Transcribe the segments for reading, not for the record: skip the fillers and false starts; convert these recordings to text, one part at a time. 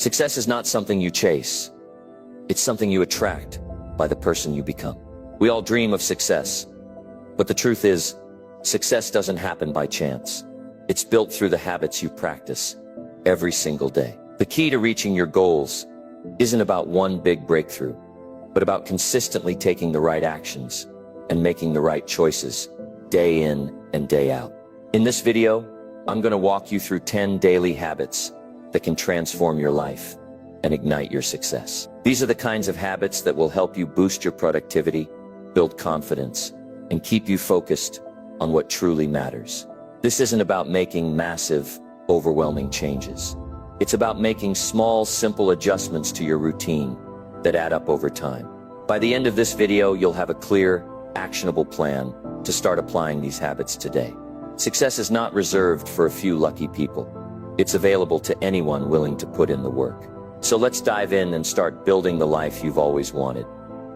Success is not something you chase. It's something you attract by the person you become. We all dream of success, but the truth is, success doesn't happen by chance. It's built through the habits you practice every single day. The key to reaching your goals isn't about one big breakthrough, but about consistently taking the right actions and making the right choices day in and day out. In this video, I'm going to walk you through 10 daily habits that can transform your life and ignite your success. These are the kinds of habits that will help you boost your productivity, build confidence, and keep you focused on what truly matters. This isn't about making massive, overwhelming changes. It's about making small, simple adjustments to your routine that add up over time. By the end of this video, you'll have a clear, actionable plan to start applying these habits today. Success is not reserved for a few lucky people. It's available to anyone willing to put in the work. So let's dive in and start building the life you've always wanted,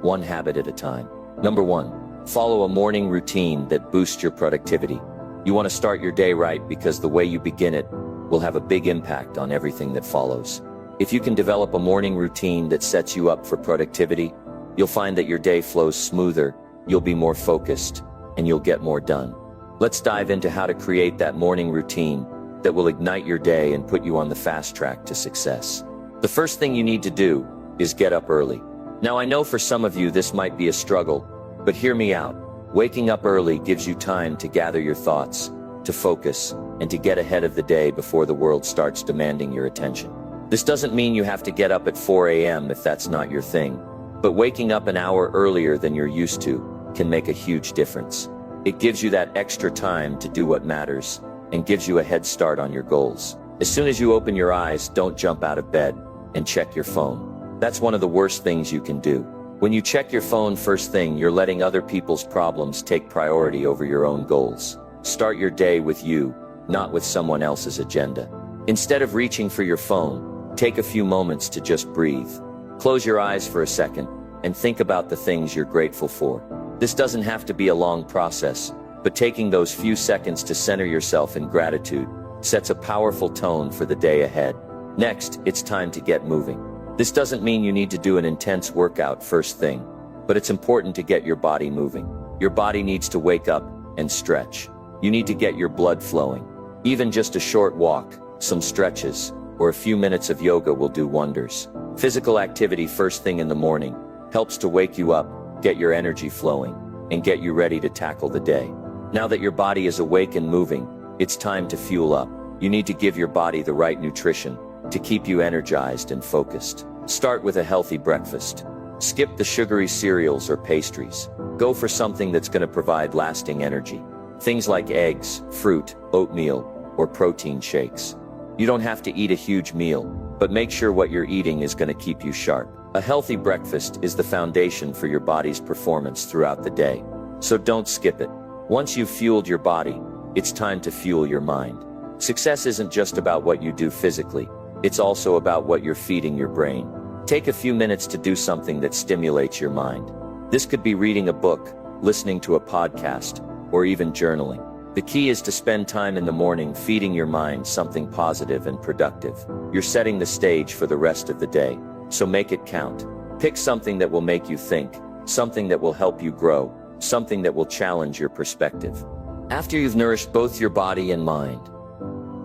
one habit at a time. Number 1, follow a morning routine that boosts your productivity. You want to start your day right because the way you begin it will have a big impact on everything that follows. If you can develop a morning routine that sets you up for productivity, you'll find that your day flows smoother, you'll be more focused, and you'll get more done. Let's dive into how to create that morning routine that will ignite your day and put you on the fast track to success. The first thing you need to do is get up early. Now, I know for some of you this might be a struggle, but hear me out. Waking up early gives you time to gather your thoughts, to focus, and to get ahead of the day before the world starts demanding your attention. This doesn't mean you have to get up at 4 a.m. if that's not your thing, but waking up an hour earlier than you're used to can make a huge difference. It gives you that extra time to do what matters and gives you a head start on your goals. As soon as you open your eyes, don't jump out of bed and check your phone. That's one of the worst things you can do. When you check your phone first thing, you're letting other people's problems take priority over your own goals. Start your day with you, not with someone else's agenda. Instead of reaching for your phone, take a few moments to just breathe. Close your eyes for a second and think about the things you're grateful for. This doesn't have to be a long process, but taking those few seconds to center yourself in gratitude sets a powerful tone for the day ahead. Next, it's time to get moving. This doesn't mean you need to do an intense workout first thing, but it's important to get your body moving. Your body needs to wake up and stretch. You need to get your blood flowing. Even just a short walk, some stretches, or a few minutes of yoga will do wonders. Physical activity first thing in the morning helps to wake you up, get your energy flowing, and get you ready to tackle the day. Now that your body is awake and moving, it's time to fuel up. You need to give your body the right nutrition to keep you energized and focused. Start with a healthy breakfast. Skip the sugary cereals or pastries. Go for something that's going to provide lasting energy. Things like eggs, fruit, oatmeal, or protein shakes. You don't have to eat a huge meal, but make sure what you're eating is going to keep you sharp. A healthy breakfast is the foundation for your body's performance throughout the day, so don't skip it. Once you've fueled your body, it's time to fuel your mind. Success isn't just about what you do physically, it's also about what you're feeding your brain. Take a few minutes to do something that stimulates your mind. This could be reading a book, listening to a podcast, or even journaling. The key is to spend time in the morning feeding your mind something positive and productive. You're setting the stage for the rest of the day, so make it count. Pick something that will make you think, something that will help you grow, something that will challenge your perspective. After you've nourished both your body and mind,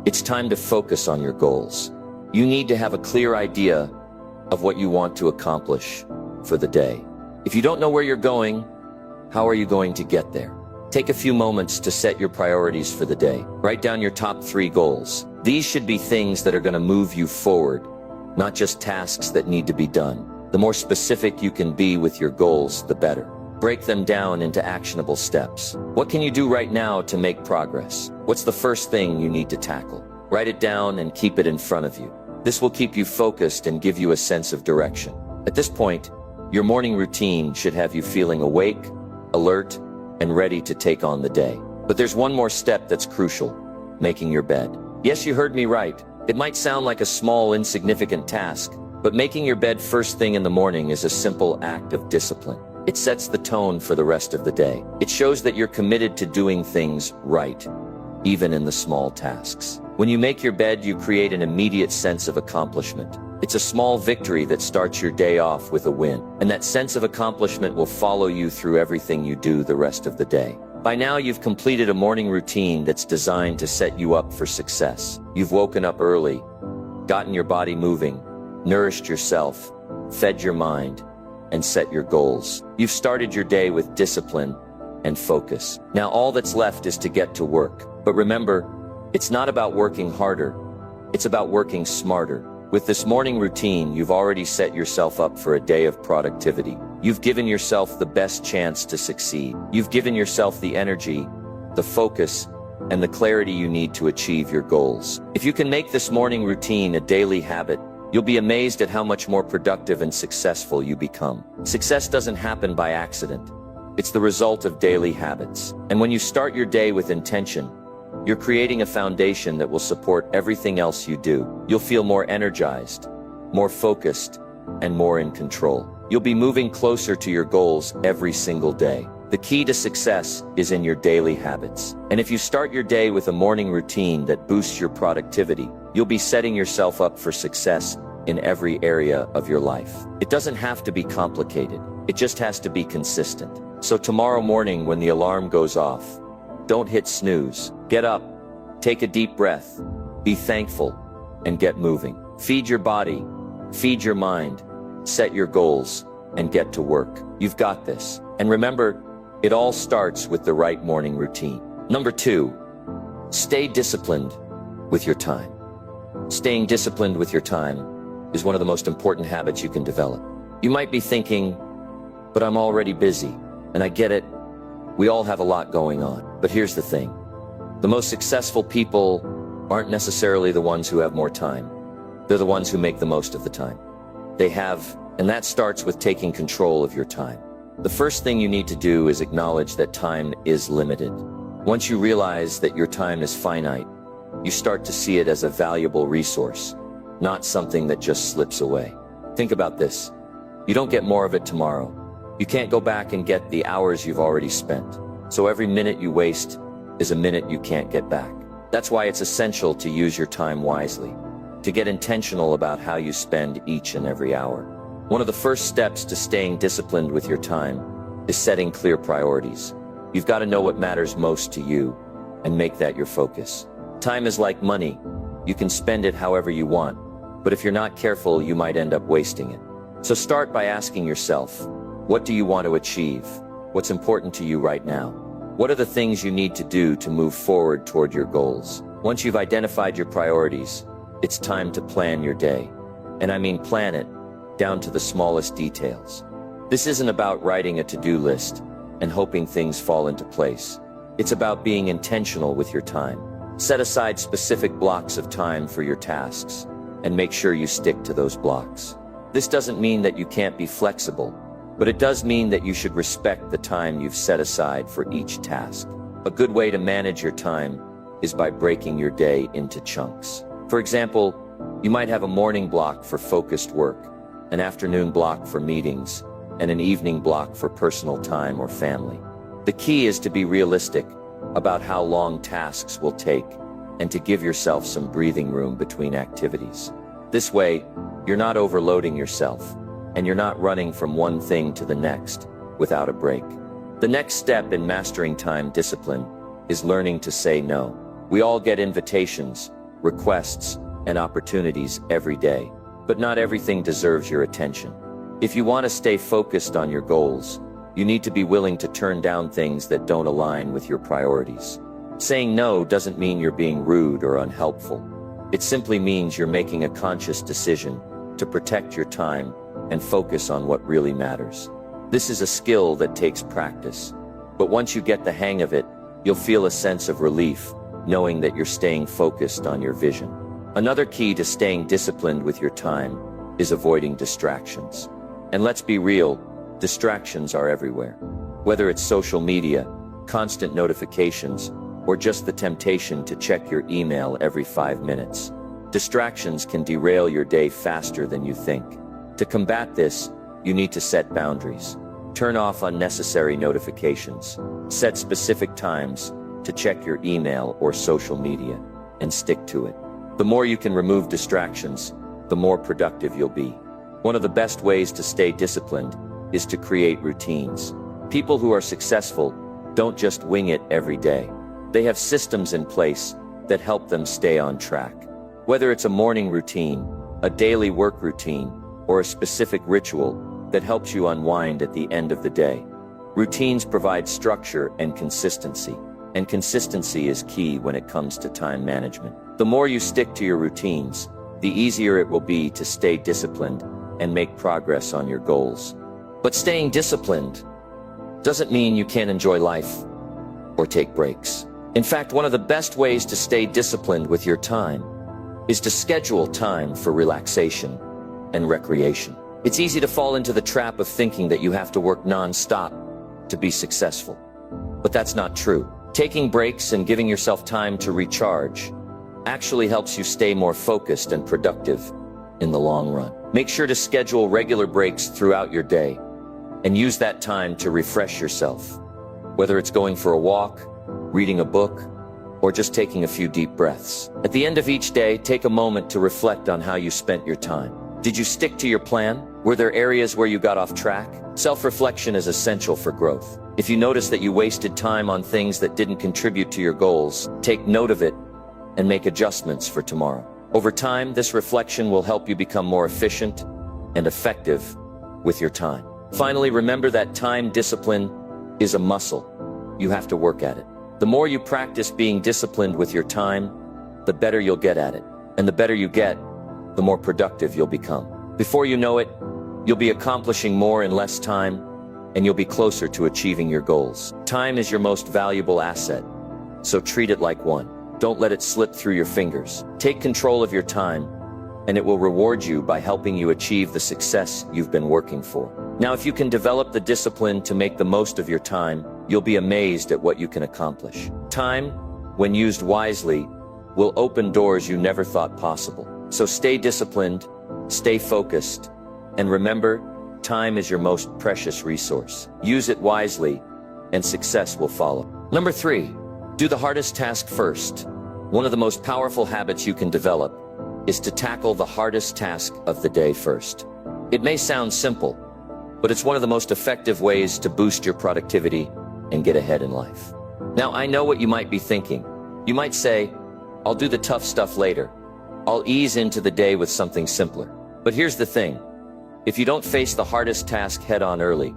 it's time to focus on your goals. You need to have a clear idea of what you want to accomplish for the day. If you don't know where you're going, how are you going to get there? Take a few moments to set your priorities for the day. Write down your top 3 goals. These should be things that are going to move you forward, not just tasks that need to be done. The more specific you can be with your goals, the better. Break them down into actionable steps. What can you do right now to make progress? What's the first thing you need to tackle? Write it down and keep it in front of you. This will keep you focused and give you a sense of direction. At this point, your morning routine should have you feeling awake, alert, and ready to take on the day. But there's one more step that's crucial: making your bed. Yes, you heard me right. It might sound like a small, insignificant task, but making your bed first thing in the morning is a simple act of discipline. It sets the tone for the rest of the day. It shows that you're committed to doing things right, even in the small tasks. When you make your bed, you create an immediate sense of accomplishment. It's a small victory that starts your day off with a win, and that sense of accomplishment will follow you through everything you do the rest of the day. By now, you've completed a morning routine that's designed to set you up for success. You've woken up early, gotten your body moving, nourished yourself, fed your mind, and set your goals. You've started your day with discipline and focus. Now all that's left is to get to work. But remember, it's not about working harder, it's about working smarter. With this morning routine, you've already set yourself up for a day of productivity. You've given yourself the best chance to succeed. You've given yourself the energy, the focus, and the clarity you need to achieve your goals. If you can make this morning routine a daily habit, you'll be amazed at how much more productive and successful you become. Success doesn't happen by accident. It's the result of daily habits. And when you start your day with intention, you're creating a foundation that will support everything else you do. You'll feel more energized, more focused, and more in control. You'll be moving closer to your goals every single day. The key to success is in your daily habits. And if you start your day with a morning routine that boosts your productivity, you'll be setting yourself up for success in every area of your life. It doesn't have to be complicated. It just has to be consistent. So tomorrow morning when the alarm goes off, don't hit snooze. Get up, take a deep breath, be thankful, and get moving. Feed your body, feed your mind, set your goals, and get to work. You've got this. And remember, it all starts with the right morning routine. Number 2, stay disciplined with your time. Staying disciplined with your time is one of the most important habits you can develop. You might be thinking, but I'm already busy. And I get it. We all have a lot going on. But here's the thing. The most successful people aren't necessarily the ones who have more time. They're the ones who make the most of the time they have, and that starts with taking control of your time. The first thing you need to do is acknowledge that time is limited. Once you realize that your time is finite, you start to see it as a valuable resource, not something that just slips away. Think about this. You don't get more of it tomorrow. You can't go back and get the hours you've already spent. So every minute you waste is a minute you can't get back. That's why it's essential to use your time wisely, to get intentional about how you spend each and every hour. One of the first steps to staying disciplined with your time is setting clear priorities. You've got to know what matters most to you and make that your focus. Time is like money. You can spend it however you want, but if you're not careful, you might end up wasting it. So start by asking yourself, what do you want to achieve? What's important to you right now? What are the things you need to do to move forward toward your goals? Once you've identified your priorities, it's time to plan your day. And I mean plan it down to the smallest details. This isn't about writing a to-do list and hoping things fall into place. It's about being intentional with your time. Set aside specific blocks of time for your tasks and make sure you stick to those blocks. This doesn't mean that you can't be flexible, but it does mean that you should respect the time you've set aside for each task. A good way to manage your time is by breaking your day into chunks. For example, you might have a morning block for focused work, an afternoon block for meetings, and an evening block for personal time or family. The key is to be realistic about how long tasks will take and to give yourself some breathing room between activities. This way, you're not overloading yourself, and you're not running from one thing to the next without a break. The next step in mastering time discipline is learning to say no. We all get invitations, requests, and opportunities every day, but not everything deserves your attention. If you want to stay focused on your goals, you need to be willing to turn down things that don't align with your priorities. Saying no doesn't mean you're being rude or unhelpful. It simply means you're making a conscious decision to protect your time and focus on what really matters. This is a skill that takes practice, but once you get the hang of it, you'll feel a sense of relief knowing that you're staying focused on your vision. Another key to staying disciplined with your time is avoiding distractions. And let's be real, distractions are everywhere. Whether it's social media, constant notifications, or just the temptation to check your email every 5 minutes. Distractions can derail your day faster than you think. To combat this, you need to set boundaries. Turn off unnecessary notifications. Set specific times to check your email or social media, and stick to it. The more you can remove distractions, the more productive you'll be. One of the best ways to stay disciplined is to create routines. People who are successful don't just wing it every day. They have systems in place that help them stay on track. Whether it's a morning routine, a daily work routine, or a specific ritual that helps you unwind at the end of the day. Routines provide structure and consistency is key when it comes to time management. The more you stick to your routines, the easier it will be to stay disciplined and make progress on your goals. But staying disciplined doesn't mean you can't enjoy life or take breaks. In fact, one of the best ways to stay disciplined with your time is to schedule time for relaxation and recreation. It's easy to fall into the trap of thinking that you have to work non-stop to be successful. But that's not true. Taking breaks and giving yourself time to recharge actually helps you stay more focused and productive in the long run. Make sure to schedule regular breaks throughout your day and use that time to refresh yourself. Whether it's going for a walk, reading a book, or just taking a few deep breaths. At the end of each day, take a moment to reflect on how you spent your time. Did you stick to your plan? Were there areas where you got off track? Self-reflection is essential for growth. If you notice that you wasted time on things that didn't contribute to your goals, take note of it and make adjustments for tomorrow. Over time, this reflection will help you become more efficient and effective with your time. Finally, remember that time discipline is a muscle. You have to work at it. The more you practice being disciplined with your time, the better you'll get at it. And the better you get, the more productive you'll become. Before you know it, you'll be accomplishing more in less time, and you'll be closer to achieving your goals. Time is your most valuable asset, so treat it like one. Don't let it slip through your fingers. Take control of your time, and it will reward you by helping you achieve the success you've been working for. Now, if you can develop the discipline to make the most of your time, you'll be amazed at what you can accomplish. Time, when used wisely, will open doors you never thought possible. So stay disciplined, stay focused, and remember, time is your most precious resource. Use it wisely, and success will follow. Number 3, do the hardest task first. One of the most powerful habits you can develop is to tackle the hardest task of the day first. It may sound simple, but it's one of the most effective ways to boost your productivity and get ahead in life. Now, I know what you might be thinking. You might say, I'll do the tough stuff later. I'll ease into the day with something simpler. But here's the thing. If you don't face the hardest task head-on early,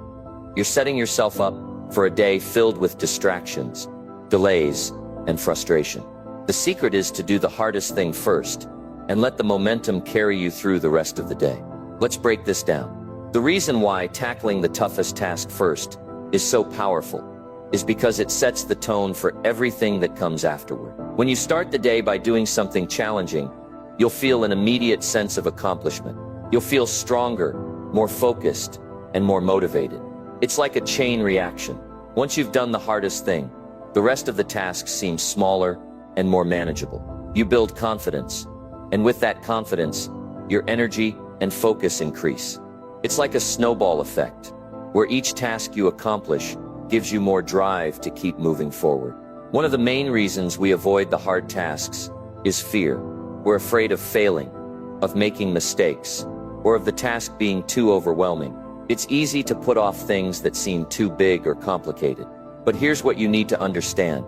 you're setting yourself up for a day filled with distractions, delays, and frustration. The secret is to do the hardest thing first and let the momentum carry you through the rest of the day. Let's break this down. The reason why tackling the toughest task first is so powerful is because it sets the tone for everything that comes afterward. When you start the day by doing something challenging, you'll feel an immediate sense of accomplishment. You'll feel stronger, more focused, and more motivated. It's like a chain reaction. Once you've done the hardest thing, the rest of the tasks seem smaller and more manageable. You build confidence, and with that confidence, your energy and focus increase. It's like a snowball effect, where each task you accomplish gives you more drive to keep moving forward. One of the main reasons we avoid the hard tasks is fear. We're afraid of failing, of making mistakes, or of the task being too overwhelming. It's easy to put off things that seem too big or complicated. But here's what you need to understand.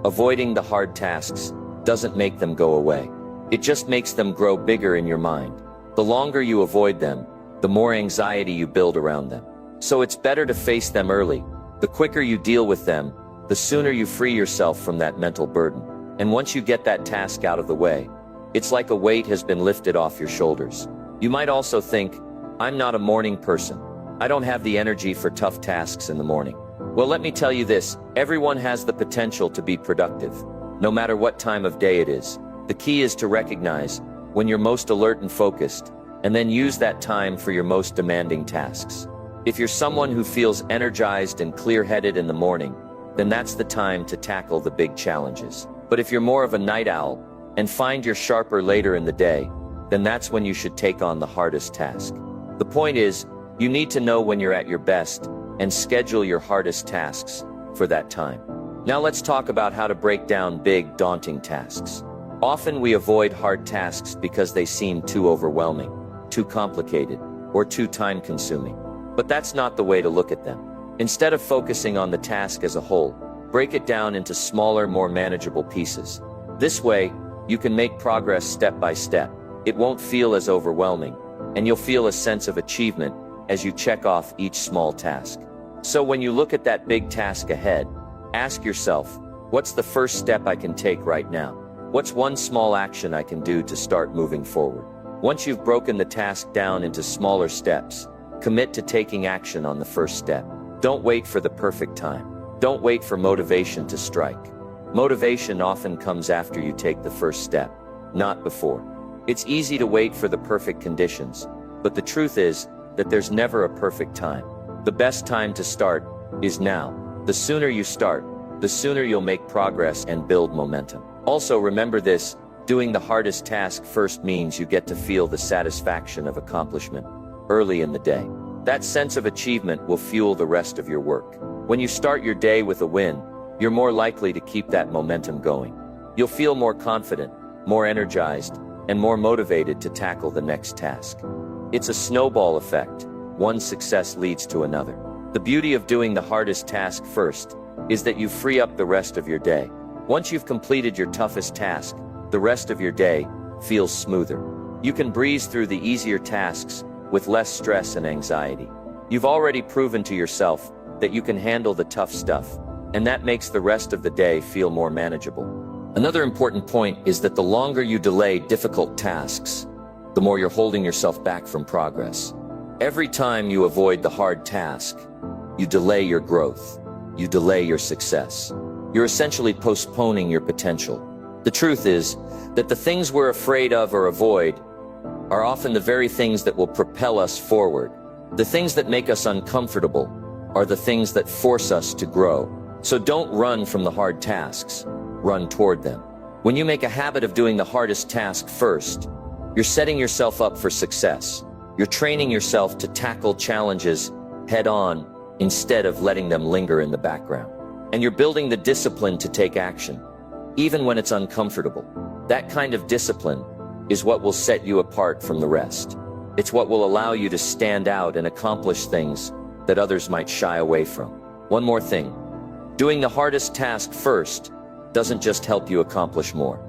Avoiding the hard tasks doesn't make them go away. It just makes them grow bigger in your mind. The longer you avoid them, the more anxiety you build around them. So it's better to face them early. The quicker you deal with them, the sooner you free yourself from that mental burden. And once you get that task out of the way, it's like a weight has been lifted off your shoulders. You might also think, I'm not a morning person. I don't have the energy for tough tasks in the morning. Well, let me tell you this, everyone has the potential to be productive, no matter what time of day it is. The key is to recognize when you're most alert and focused, and then use that time for your most demanding tasks. If you're someone who feels energized and clear-headed in the morning, then that's the time to tackle the big challenges. But if you're more of a night owl and find you're sharper later in the day, then that's when you should take on the hardest task. The point is, you need to know when you're at your best and schedule your hardest tasks for that time. Now let's talk about how to break down big, daunting tasks. Often we avoid hard tasks because they seem too overwhelming, too complicated, or too time-consuming. But that's not the way to look at them. Instead of focusing on the task as a whole, break it down into smaller, more manageable pieces. This way, you can make progress step by step. It won't feel as overwhelming, and you'll feel a sense of achievement as you check off each small task. So when you look at that big task ahead, ask yourself, what's the first step I can take right now? What's one small action I can do to start moving forward? Once you've broken the task down into smaller steps, commit to taking action on the first step. Don't wait for the perfect time. Don't wait for motivation to strike. Motivation often comes after you take the first step, not before. It's easy to wait for the perfect conditions, but the truth is that there's never a perfect time. The best time to start is now. The sooner you start, the sooner you'll make progress and build momentum. Also remember this, doing the hardest task first means you get to feel the satisfaction of accomplishment early in the day. That sense of achievement will fuel the rest of your work. When you start your day with a win, you're more likely to keep that momentum going. You'll feel more confident, more energized, and more motivated to tackle the next task. It's a snowball effect. One success leads to another. The beauty of doing the hardest task first is that you free up the rest of your day. Once you've completed your toughest task, the rest of your day feels smoother. You can breeze through the easier tasks with less stress and anxiety. You've already proven to yourself that you can handle the tough stuff, and that makes the rest of the day feel more manageable. Another important point is that the longer you delay difficult tasks, the more you're holding yourself back from progress. Every time you avoid the hard task, you delay your growth. You delay your success. You're essentially postponing your potential. The truth is that the things we're afraid of or avoid are often the very things that will propel us forward. The things that make us uncomfortable are the things that force us to grow. So don't run from the hard tasks. Run toward them. When you make a habit of doing the hardest task first, you're setting yourself up for success. You're training yourself to tackle challenges head-on instead of letting them linger in the background. And you're building the discipline to take action, even when it's uncomfortable. That kind of discipline is what will set you apart from the rest. It's what will allow you to stand out and accomplish things that others might shy away from. One more thing. Doing the hardest task first doesn't just help you accomplish more.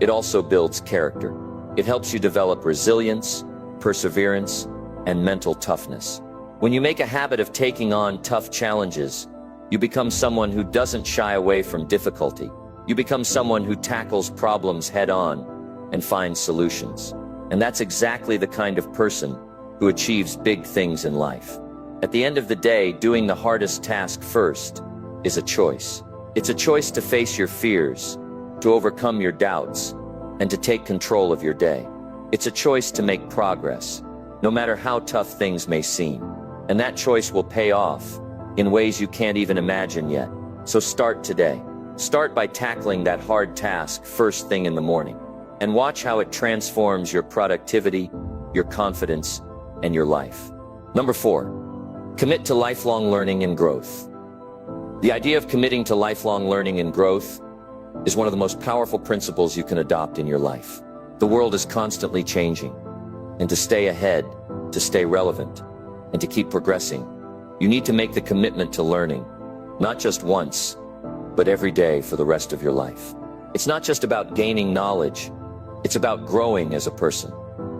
It also builds character. It helps you develop resilience, perseverance, and mental toughness. When you make a habit of taking on tough challenges, you become someone who doesn't shy away from difficulty. You become someone who tackles problems head-on and finds solutions. And that's exactly the kind of person who achieves big things in life. At the end of the day, doing the hardest task first is a choice. It's a choice to face your fears, to overcome your doubts, and to take control of your day. It's a choice to make progress, no matter how tough things may seem. And that choice will pay off in ways you can't even imagine yet. So start today. Start by tackling that hard task first thing in the morning, and watch how it transforms your productivity, your confidence, and your life. Number 4, commit to lifelong learning and growth. The idea of committing to lifelong learning and growth is one of the most powerful principles you can adopt in your life. The world is constantly changing, and to stay ahead, to stay relevant, and to keep progressing, you need to make the commitment to learning, not just once, but every day for the rest of your life. It's not just about gaining knowledge, it's about growing as a person,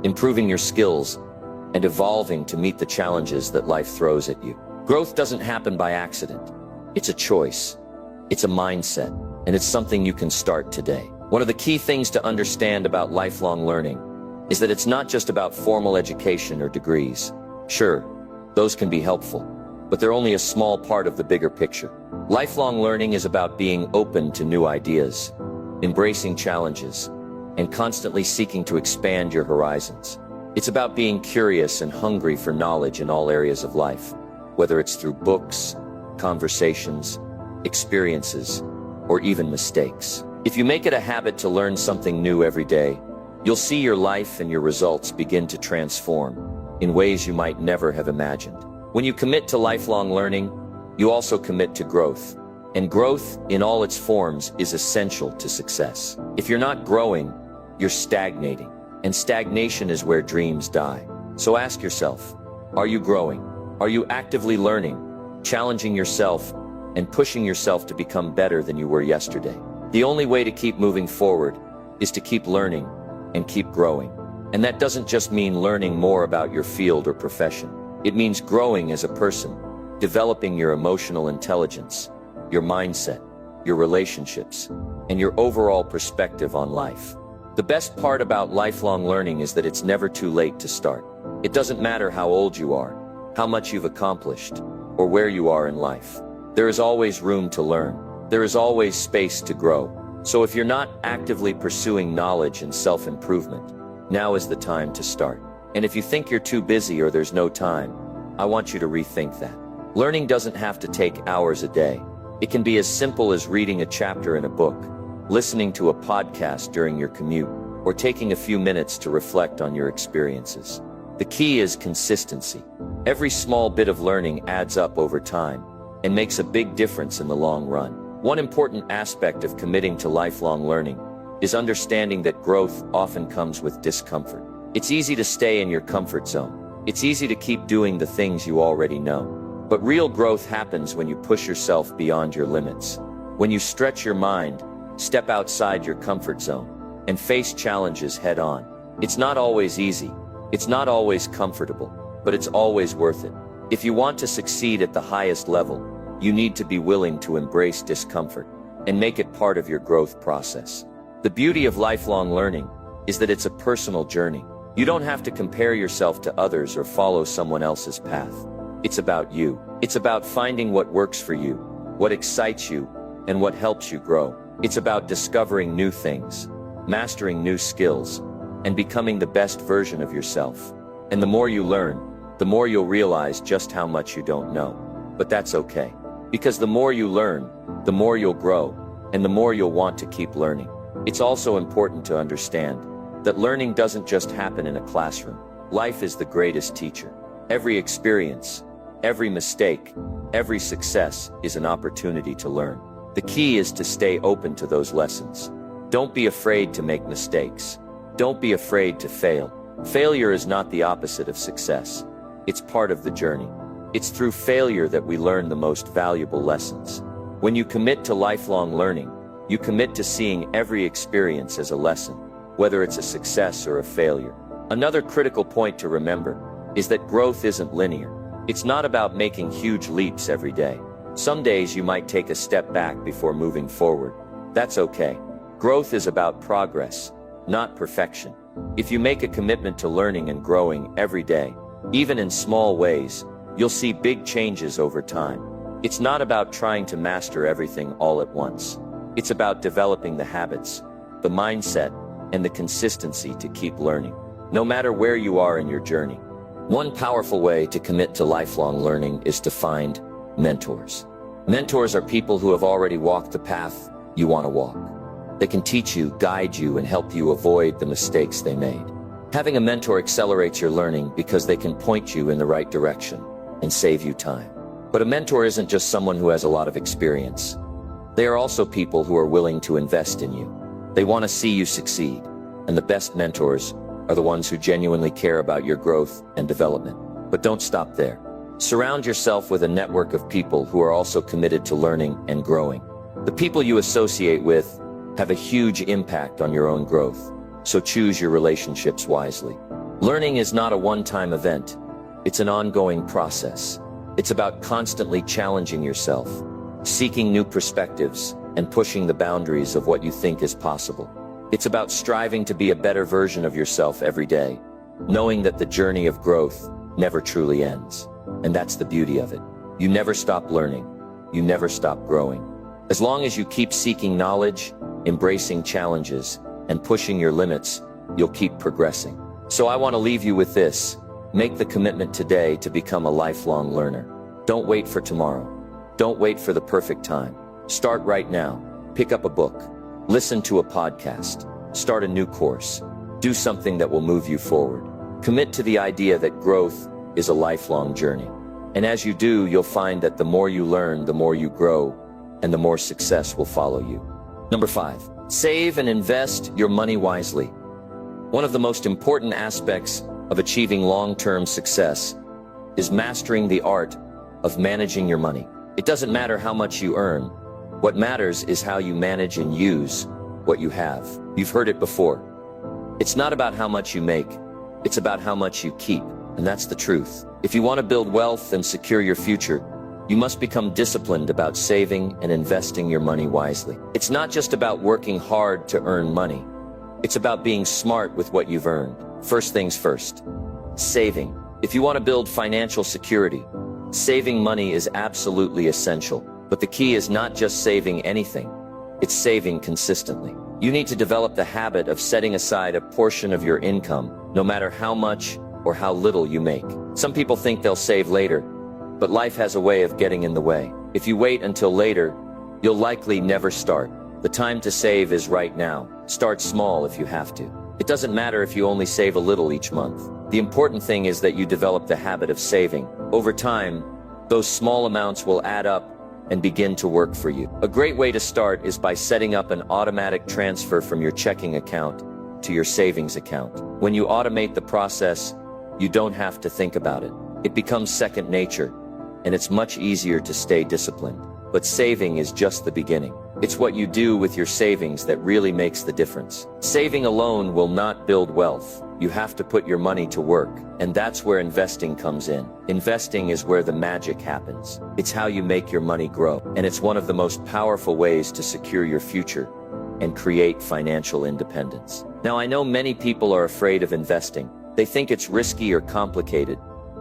improving your skills, and evolving to meet the challenges that life throws at you. Growth doesn't happen by accident. It's a choice, it's a mindset, and it's something you can start today. One of the key things to understand about lifelong learning is that it's not just about formal education or degrees. Sure, those can be helpful, but they're only a small part of the bigger picture. Lifelong learning is about being open to new ideas, embracing challenges, and constantly seeking to expand your horizons. It's about being curious and hungry for knowledge in all areas of life, whether it's through books, conversations, experiences, or even mistakes. If you make it a habit to learn something new every day, you'll see your life and your results begin to transform in ways you might never have imagined. When you commit to lifelong learning, you also commit to growth. And growth, in all its forms, is essential to success. If you're not growing, you're stagnating. And stagnation is where dreams die. So ask yourself, are you growing? Are you actively learning, challenging yourself, and pushing yourself to become better than you were yesterday? The only way to keep moving forward is to keep learning and keep growing. And that doesn't just mean learning more about your field or profession. It means growing as a person, developing your emotional intelligence, your mindset, your relationships, and your overall perspective on life. The best part about lifelong learning is that it's never too late to start. It doesn't matter how old you are, how much you've accomplished, or where you are in life. There is always room to learn. There is always space to grow. So if you're not actively pursuing knowledge and self-improvement, now is the time to start. And if you think you're too busy or there's no time, I want you to rethink that. Learning doesn't have to take hours a day. It can be as simple as reading a chapter in a book, listening to a podcast during your commute, or taking a few minutes to reflect on your experiences. The key is consistency. Every small bit of learning adds up over time and makes a big difference in the long run. One important aspect of committing to lifelong learning is understanding that growth often comes with discomfort. It's easy to stay in your comfort zone. It's easy to keep doing the things you already know. But real growth happens when you push yourself beyond your limits. When you stretch your mind, step outside your comfort zone, and face challenges head on. It's not always easy. It's not always comfortable, but it's always worth it. If you want to succeed at the highest level, you need to be willing to embrace discomfort and make it part of your growth process. The beauty of lifelong learning is that it's a personal journey. You don't have to compare yourself to others or follow someone else's path. It's about you. It's about finding what works for you, what excites you, and what helps you grow. It's about discovering new things, mastering new skills, and becoming the best version of yourself. And the more you learn, the more you'll realize just how much you don't know. But that's okay. Because the more you learn, the more you'll grow, and the more you'll want to keep learning. It's also important to understand that learning doesn't just happen in a classroom. Life is the greatest teacher. Every experience, every mistake, every success is an opportunity to learn. The key is to stay open to those lessons. Don't be afraid to make mistakes. Don't be afraid to fail. Failure is not the opposite of success. It's part of the journey. It's through failure that we learn the most valuable lessons. When you commit to lifelong learning, you commit to seeing every experience as a lesson, whether it's a success or a failure. Another critical point to remember is that growth isn't linear. It's not about making huge leaps every day. Some days you might take a step back before moving forward. That's okay. Growth is about progress, not perfection. If you make a commitment to learning and growing every day, even in small ways, you'll see big changes over time. It's not about trying to master everything all at once. It's about developing the habits, the mindset, and the consistency to keep learning, no matter where you are in your journey. One powerful way to commit to lifelong learning is to find mentors. Mentors are people who have already walked the path you want to walk. They can teach you, guide you, and help you avoid the mistakes they made. Having a mentor accelerates your learning because they can point you in the right direction and save you time. But a mentor isn't just someone who has a lot of experience. They are also people who are willing to invest in you. They want to see you succeed, and the best mentors are the ones who genuinely care about your growth and development. But don't stop there. Surround yourself with a network of people who are also committed to learning and growing. The people you associate with have a huge impact on your own growth, so choose your relationships wisely. Learning is not a one-time event. It's an ongoing process. It's about constantly challenging yourself, seeking new perspectives, and pushing the boundaries of what you think is possible. It's about striving to be a better version of yourself every day, knowing that the journey of growth never truly ends. And that's the beauty of it. You never stop learning. You never stop growing. As long as you keep seeking knowledge, embracing challenges, and pushing your limits, you'll keep progressing. So I want to leave you with this. Make the commitment today to become a lifelong learner. Don't wait for tomorrow. Don't wait for the perfect time. Start right now. Pick up a book. Listen to a podcast. Start a new course. Do something that will move you forward. Commit to the idea that growth is a lifelong journey. And as you do, you'll find that the more you learn, the more you grow, and the more success will follow you. Number 5, save and invest your money wisely. One of the most important aspects of achieving long-term success is mastering the art of managing your money. It doesn't matter how much you earn. What matters is how you manage and use what you have. You've heard it before. It's not about how much you make. It's about how much you keep. And that's the truth. If you want to build wealth and secure your future, you must become disciplined about saving and investing your money wisely. It's not just about working hard to earn money. It's about being smart with what you've earned. First things first, saving. If you want to build financial security, saving money is absolutely essential. But the key is not just saving anything, it's saving consistently. You need to develop the habit of setting aside a portion of your income, no matter how much or how little you make. Some people think they'll save later, but life has a way of getting in the way. If you wait until later, you'll likely never start. The time to save is right now. Start small if you have to. It doesn't matter if you only save a little each month. The important thing is that you develop the habit of saving. Over time, those small amounts will add up and begin to work for you. A great way to start is by setting up an automatic transfer from your checking account to your savings account. When you automate the process, you don't have to think about it. It becomes second nature, and it's much easier to stay disciplined. But saving is just the beginning. It's what you do with your savings that really makes the difference. Saving alone will not build wealth. You have to put your money to work, and that's where investing comes in. Investing is where the magic happens. It's how you make your money grow, and it's one of the most powerful ways to secure your future and create financial independence. Now, I know many people are afraid of investing. They think it's risky or complicated,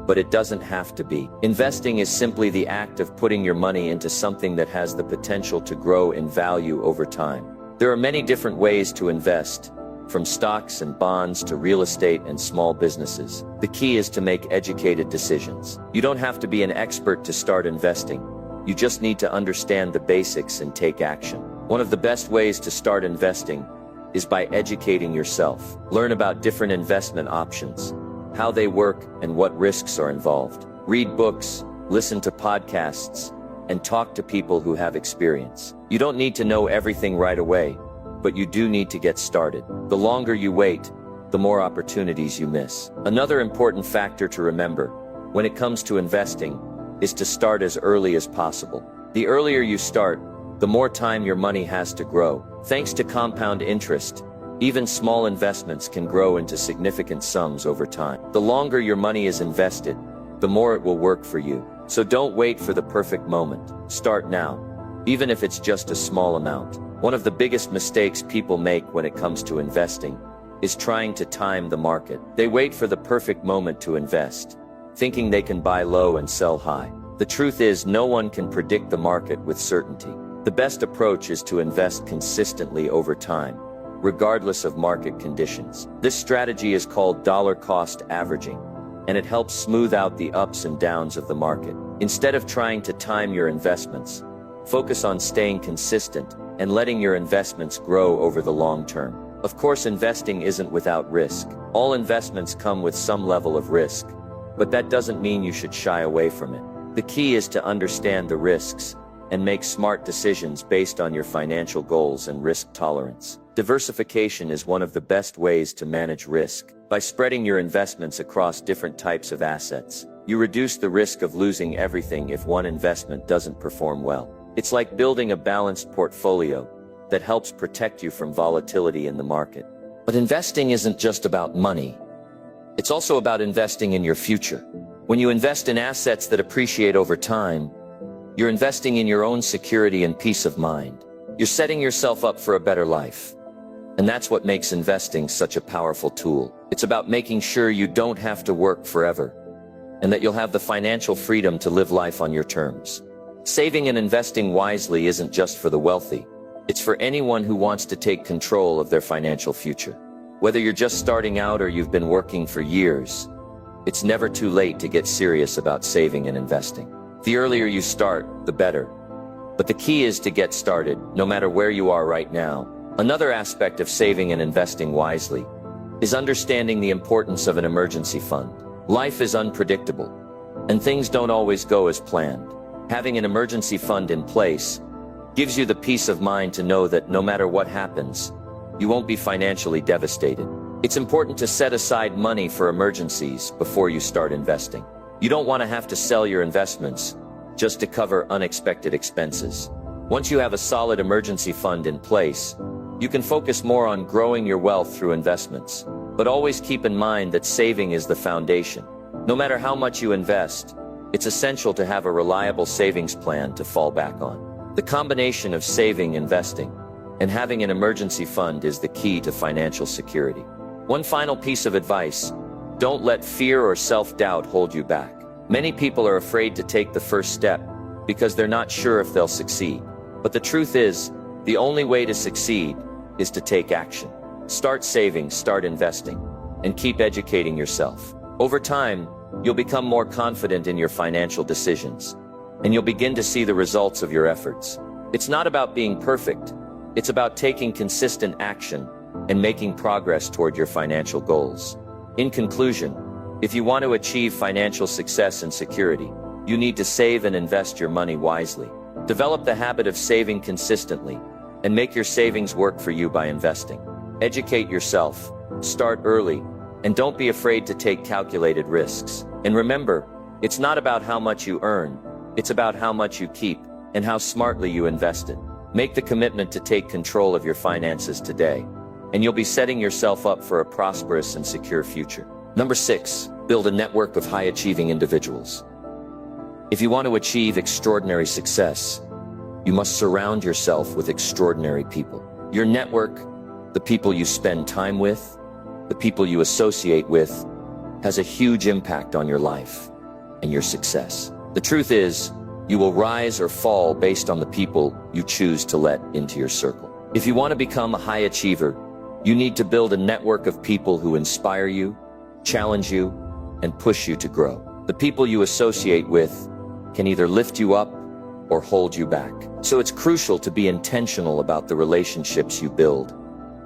but it doesn't have to be. Investing is simply the act of putting your money into something that has the potential to grow in value over time. There are many different ways to invest, from stocks and bonds to real estate and small businesses. The key is to make educated decisions. You don't have to be an expert to start investing. You just need to understand the basics and take action. One of the best ways to start investing is by educating yourself. Learn about different investment options, how they work, and what risks are involved. Read books, listen to podcasts, and talk to people who have experience. You don't need to know everything right away, but you do need to get started. The longer you wait, the more opportunities you miss. Another important factor to remember when it comes to investing is to start as early as possible. The earlier you start, the more time your money has to grow. Thanks to compound interest, even small investments can grow into significant sums over time. The longer your money is invested, the more it will work for you. So don't wait for the perfect moment. Start now, even if it's just a small amount. One of the biggest mistakes people make when it comes to investing is trying to time the market. They wait for the perfect moment to invest, thinking they can buy low and sell high. The truth is, no one can predict the market with certainty. The best approach is to invest consistently over time, regardless of market conditions. This strategy is called dollar cost averaging, and it helps smooth out the ups and downs of the market. Instead of trying to time your investments, focus on staying consistent and letting your investments grow over the long term. Of course, investing isn't without risk. All investments come with some level of risk, but that doesn't mean you should shy away from it. The key is to understand the risks and make smart decisions based on your financial goals and risk tolerance. Diversification is one of the best ways to manage risk. By spreading your investments across different types of assets, you reduce the risk of losing everything if one investment doesn't perform well. It's like building a balanced portfolio that helps protect you from volatility in the market. But investing isn't just about money. It's also about investing in your future. When you invest in assets that appreciate over time, you're investing in your own security and peace of mind. You're setting yourself up for a better life. And that's what makes investing such a powerful tool. It's about making sure you don't have to work forever, and that you'll have the financial freedom to live life on your terms. Saving and investing wisely isn't just for the wealthy. It's for anyone who wants to take control of their financial future. Whether you're just starting out or you've been working for years, it's never too late to get serious about saving and investing. The earlier you start, the better. But the key is to get started, no matter where you are right now. Another aspect of saving and investing wisely is understanding the importance of an emergency fund. Life is unpredictable, and things don't always go as planned. Having an emergency fund in place gives you the peace of mind to know that no matter what happens, you won't be financially devastated. It's important to set aside money for emergencies before you start investing. You don't want to have to sell your investments just to cover unexpected expenses. Once you have a solid emergency fund in place, you can focus more on growing your wealth through investments. But always keep in mind that saving is the foundation. No matter how much you invest, it's essential to have a reliable savings plan to fall back on. The combination of saving, investing, and having an emergency fund is the key to financial security. One final piece of advice: don't let fear or self-doubt hold you back. Many people are afraid to take the first step because they're not sure if they'll succeed. But the truth is, the only way to succeed is to take action. Start saving, start investing, and keep educating yourself. Over time, you'll become more confident in your financial decisions, and you'll begin to see the results of your efforts. It's not about being perfect. It's about taking consistent action and making progress toward your financial goals. In conclusion, if you want to achieve financial success and security, you need to save and invest your money wisely. Develop the habit of saving consistently, and make your savings work for you by investing. Educate yourself, start early, and don't be afraid to take calculated risks. And remember, it's not about how much you earn, it's about how much you keep and how smartly you invest it. Make the commitment to take control of your finances today, and you'll be setting yourself up for a prosperous and secure future. Number 6, build a network of high-achieving individuals. If you want to achieve extraordinary success, you must surround yourself with extraordinary people. Your network, the people you spend time with, the people you associate with, has a huge impact on your life and your success. The truth is, you will rise or fall based on the people you choose to let into your circle. If you want to become a high achiever, you need to build a network of people who inspire you, challenge you, and push you to grow. The people you associate with can either lift you up or hold you back. So it's crucial to be intentional about the relationships you build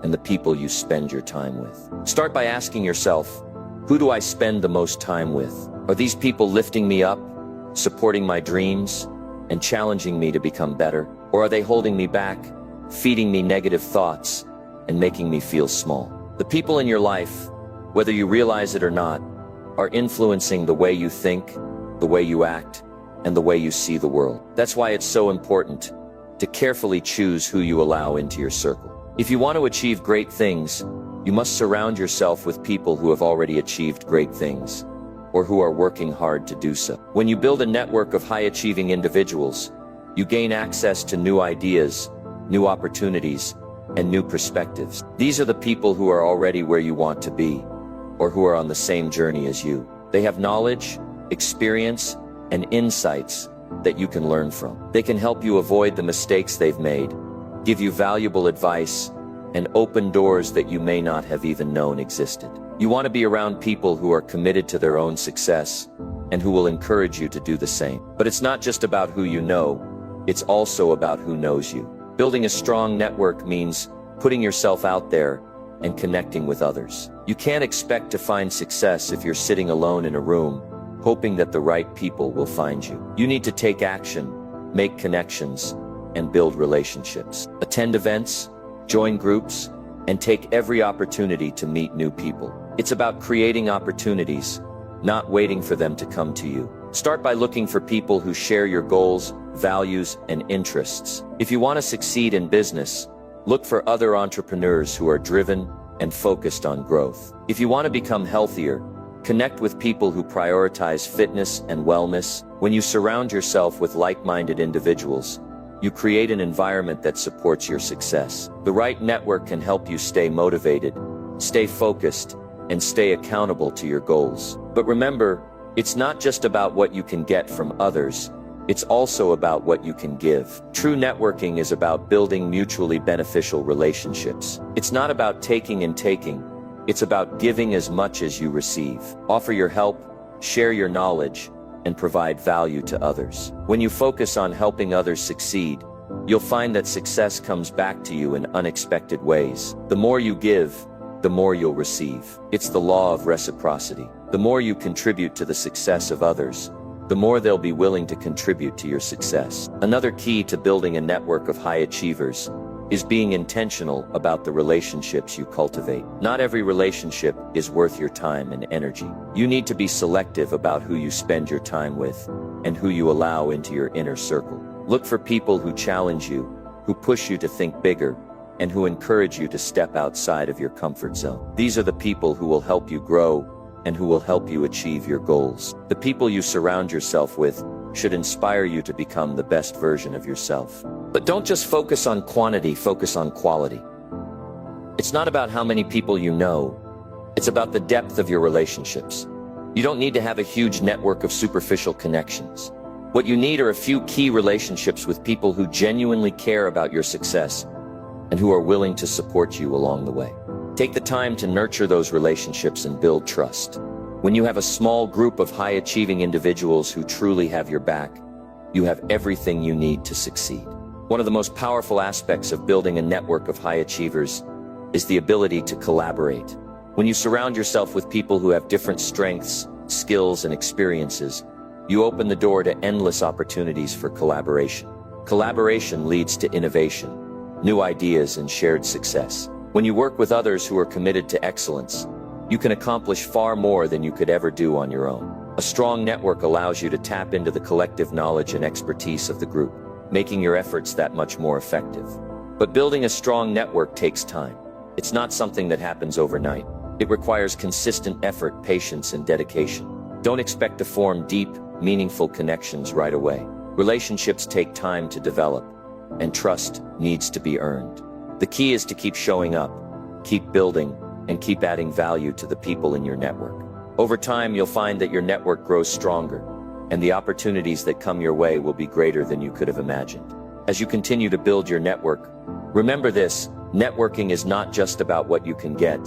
and the people you spend your time with. Start by asking yourself, who do I spend the most time with? Are these people lifting me up, supporting my dreams, and challenging me to become better? Or are they holding me back, feeding me negative thoughts, and making me feel small? The people in your life, whether you realize it or not, are influencing the way you think, the way you act, and the way you see the world. That's why it's so important to carefully choose who you allow into your circle. If you want to achieve great things, you must surround yourself with people who have already achieved great things, or who are working hard to do so. When you build a network of high-achieving individuals, you gain access to new ideas, new opportunities, and new perspectives. These are the people who are already where you want to be, or who are on the same journey as you. They have knowledge, experience, and insights that you can learn from. They can help you avoid the mistakes they've made, give you valuable advice, and open doors that you may not have even known existed. You want to be around people who are committed to their own success and who will encourage you to do the same. But it's not just about who you know, it's also about who knows you. Building a strong network means putting yourself out there and connecting with others. You can't expect to find success if you're sitting alone in a room, hoping that the right people will find you. You need to take action, make connections, and build relationships. Attend events, join groups, and take every opportunity to meet new people. It's about creating opportunities, not waiting for them to come to you. Start by looking for people who share your goals, values, and interests. If you want to succeed in business, look for other entrepreneurs who are driven and focused on growth. If you want to become healthier, connect with people who prioritize fitness and wellness. When you surround yourself with like-minded individuals, you create an environment that supports your success. The right network can help you stay motivated, stay focused, and stay accountable to your goals. But remember, it's not just about what you can get from others, it's also about what you can give. True networking is about building mutually beneficial relationships. It's not about taking and taking, it's about giving as much as you receive. Offer your help, share your knowledge, and provide value to others. When you focus on helping others succeed, you'll find that success comes back to you in unexpected ways. The more you give, the more you'll receive. It's the law of reciprocity. The more you contribute to the success of others, the more they'll be willing to contribute to your success. Another key to building a network of high achievers is being intentional about the relationships you cultivate. Not every relationship is worth your time and energy. You need to be selective about who you spend your time with and who you allow into your inner circle. Look for people who challenge you, who push you to think bigger, and who encourage you to step outside of your comfort zone. These are the people who will help you grow and who will help you achieve your goals. The people you surround yourself with should inspire you to become the best version of yourself. But don't just focus on quantity, focus on quality. It's not about how many people you know, it's about the depth of your relationships. You don't need to have a huge network of superficial connections. What you need are a few key relationships with people who genuinely care about your success and who are willing to support you along the way. Take the time to nurture those relationships and build trust. When you have a small group of high-achieving individuals who truly have your back, you have everything you need to succeed. One of the most powerful aspects of building a network of high achievers is the ability to collaborate. When you surround yourself with people who have different strengths, skills, and experiences, you open the door to endless opportunities for collaboration. Collaboration leads to innovation, new ideas, and shared success. When you work with others who are committed to excellence, you can accomplish far more than you could ever do on your own. A strong network allows you to tap into the collective knowledge and expertise of the group, making your efforts that much more effective. But building a strong network takes time. It's not something that happens overnight. It requires consistent effort, patience, and dedication. Don't expect to form deep, meaningful connections right away. Relationships take time to develop, and trust needs to be earned. The key is to keep showing up, keep building, and keep adding value to the people in your network. Over time, you'll find that your network grows stronger, and the opportunities that come your way will be greater than you could have imagined. As you continue to build your network, remember this: networking is not just about what you can get,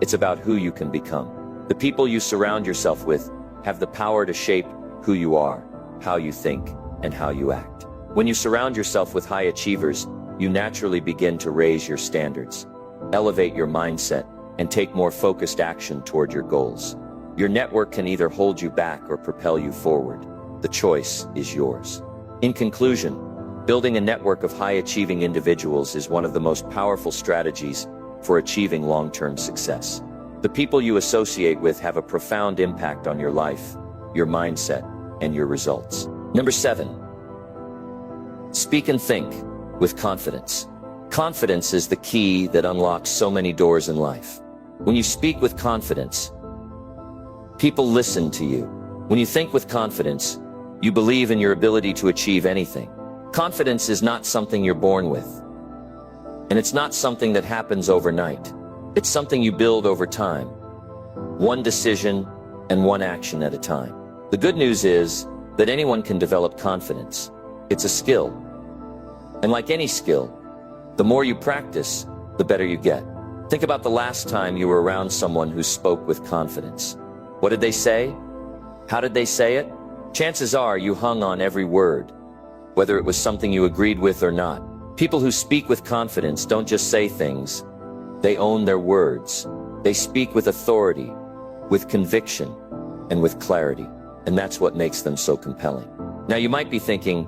it's about who you can become. The people you surround yourself with have the power to shape who you are, how you think, and how you act. When you surround yourself with high achievers, you naturally begin to raise your standards, elevate your mindset, and take more focused action toward your goals. Your network can either hold you back or propel you forward. The choice is yours. In conclusion, building a network of high-achieving individuals is one of the most powerful strategies for achieving long-term success. The people you associate with have a profound impact on your life, your mindset, and your results. Number 7. Speak and think with confidence. Confidence is the key that unlocks so many doors in life. When you speak with confidence, people listen to you. When you think with confidence, you believe in your ability to achieve anything. Confidence is not something you're born with, and it's not something that happens overnight. It's something you build over time, one decision and one action at a time. The good news is that anyone can develop confidence. It's a skill. And like any skill, the more you practice, the better you get. Think about the last time you were around someone who spoke with confidence. What did they say? How did they say it? Chances are you hung on every word, whether it was something you agreed with or not. People who speak with confidence don't just say things, they own their words. They speak with authority, with conviction, and with clarity. And that's what makes them so compelling. Now you might be thinking,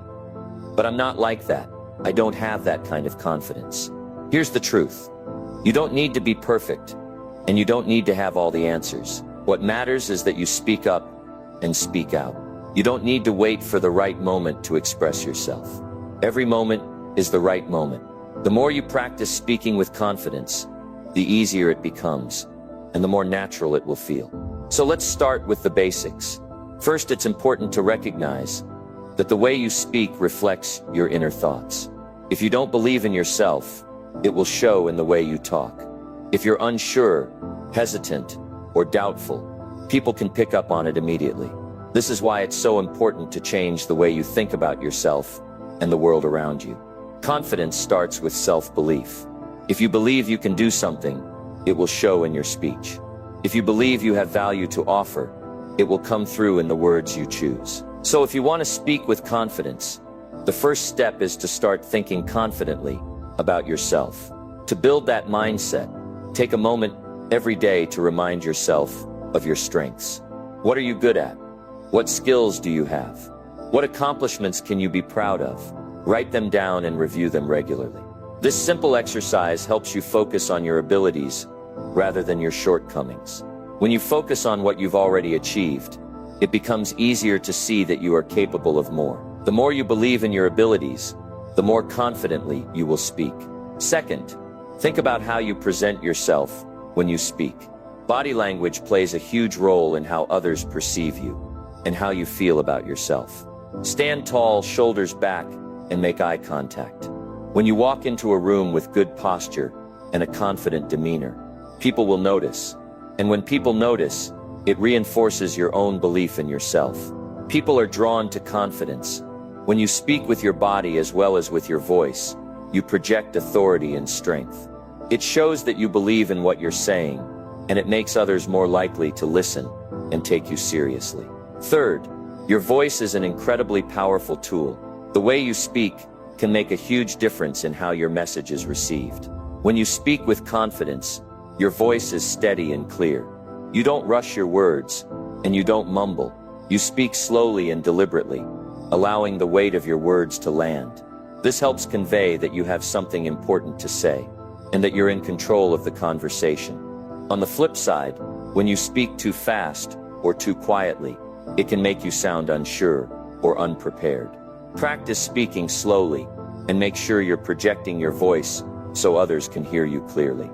but I'm not like that. I don't have that kind of confidence. Here's the truth. You don't need to be perfect, and you don't need to have all the answers. What matters is that you speak up and speak out. You don't need to wait for the right moment to express yourself. Every moment is the right moment. The more you practice speaking with confidence, the easier it becomes, and the more natural it will feel. So let's start with the basics. First, it's important to recognize that the way you speak reflects your inner thoughts. If you don't believe in yourself, it will show in the way you talk. If you're unsure, hesitant, or doubtful, people can pick up on it immediately. This is why it's so important to change the way you think about yourself and the world around you. Confidence starts with self-belief. If you believe you can do something, it will show in your speech. If you believe you have value to offer, it will come through in the words you choose. So if you want to speak with confidence, the first step is to start thinking confidently about yourself. To build that mindset, take a moment every day to remind yourself of your strengths. What are you good at? What skills do you have? What accomplishments can you be proud of? Write them down and review them regularly. This simple exercise helps you focus on your abilities rather than your shortcomings. When you focus on what you've already achieved, it becomes easier to see that you are capable of more. The more you believe in your abilities, the more confidently you will speak. Second, think about how you present yourself when you speak. Body language plays a huge role in how others perceive you and how you feel about yourself. Stand tall, shoulders back, and make eye contact. When you walk into a room with good posture and a confident demeanor, people will notice. And when people notice, it reinforces your own belief in yourself. People are drawn to confidence. When you speak with your body as well as with your voice, you project authority and strength. It shows that you believe in what you're saying, and it makes others more likely to listen and take you seriously. Third, your voice is an incredibly powerful tool. The way you speak can make a huge difference in how your message is received. When you speak with confidence, your voice is steady and clear. You don't rush your words, and you don't mumble. You speak slowly and deliberately, allowing the weight of your words to land. This helps convey that you have something important to say, and that you're in control of the conversation. On the flip side, when you speak too fast or too quietly, it can make you sound unsure or unprepared. Practice speaking slowly, and make sure you're projecting your voice so others can hear you clearly.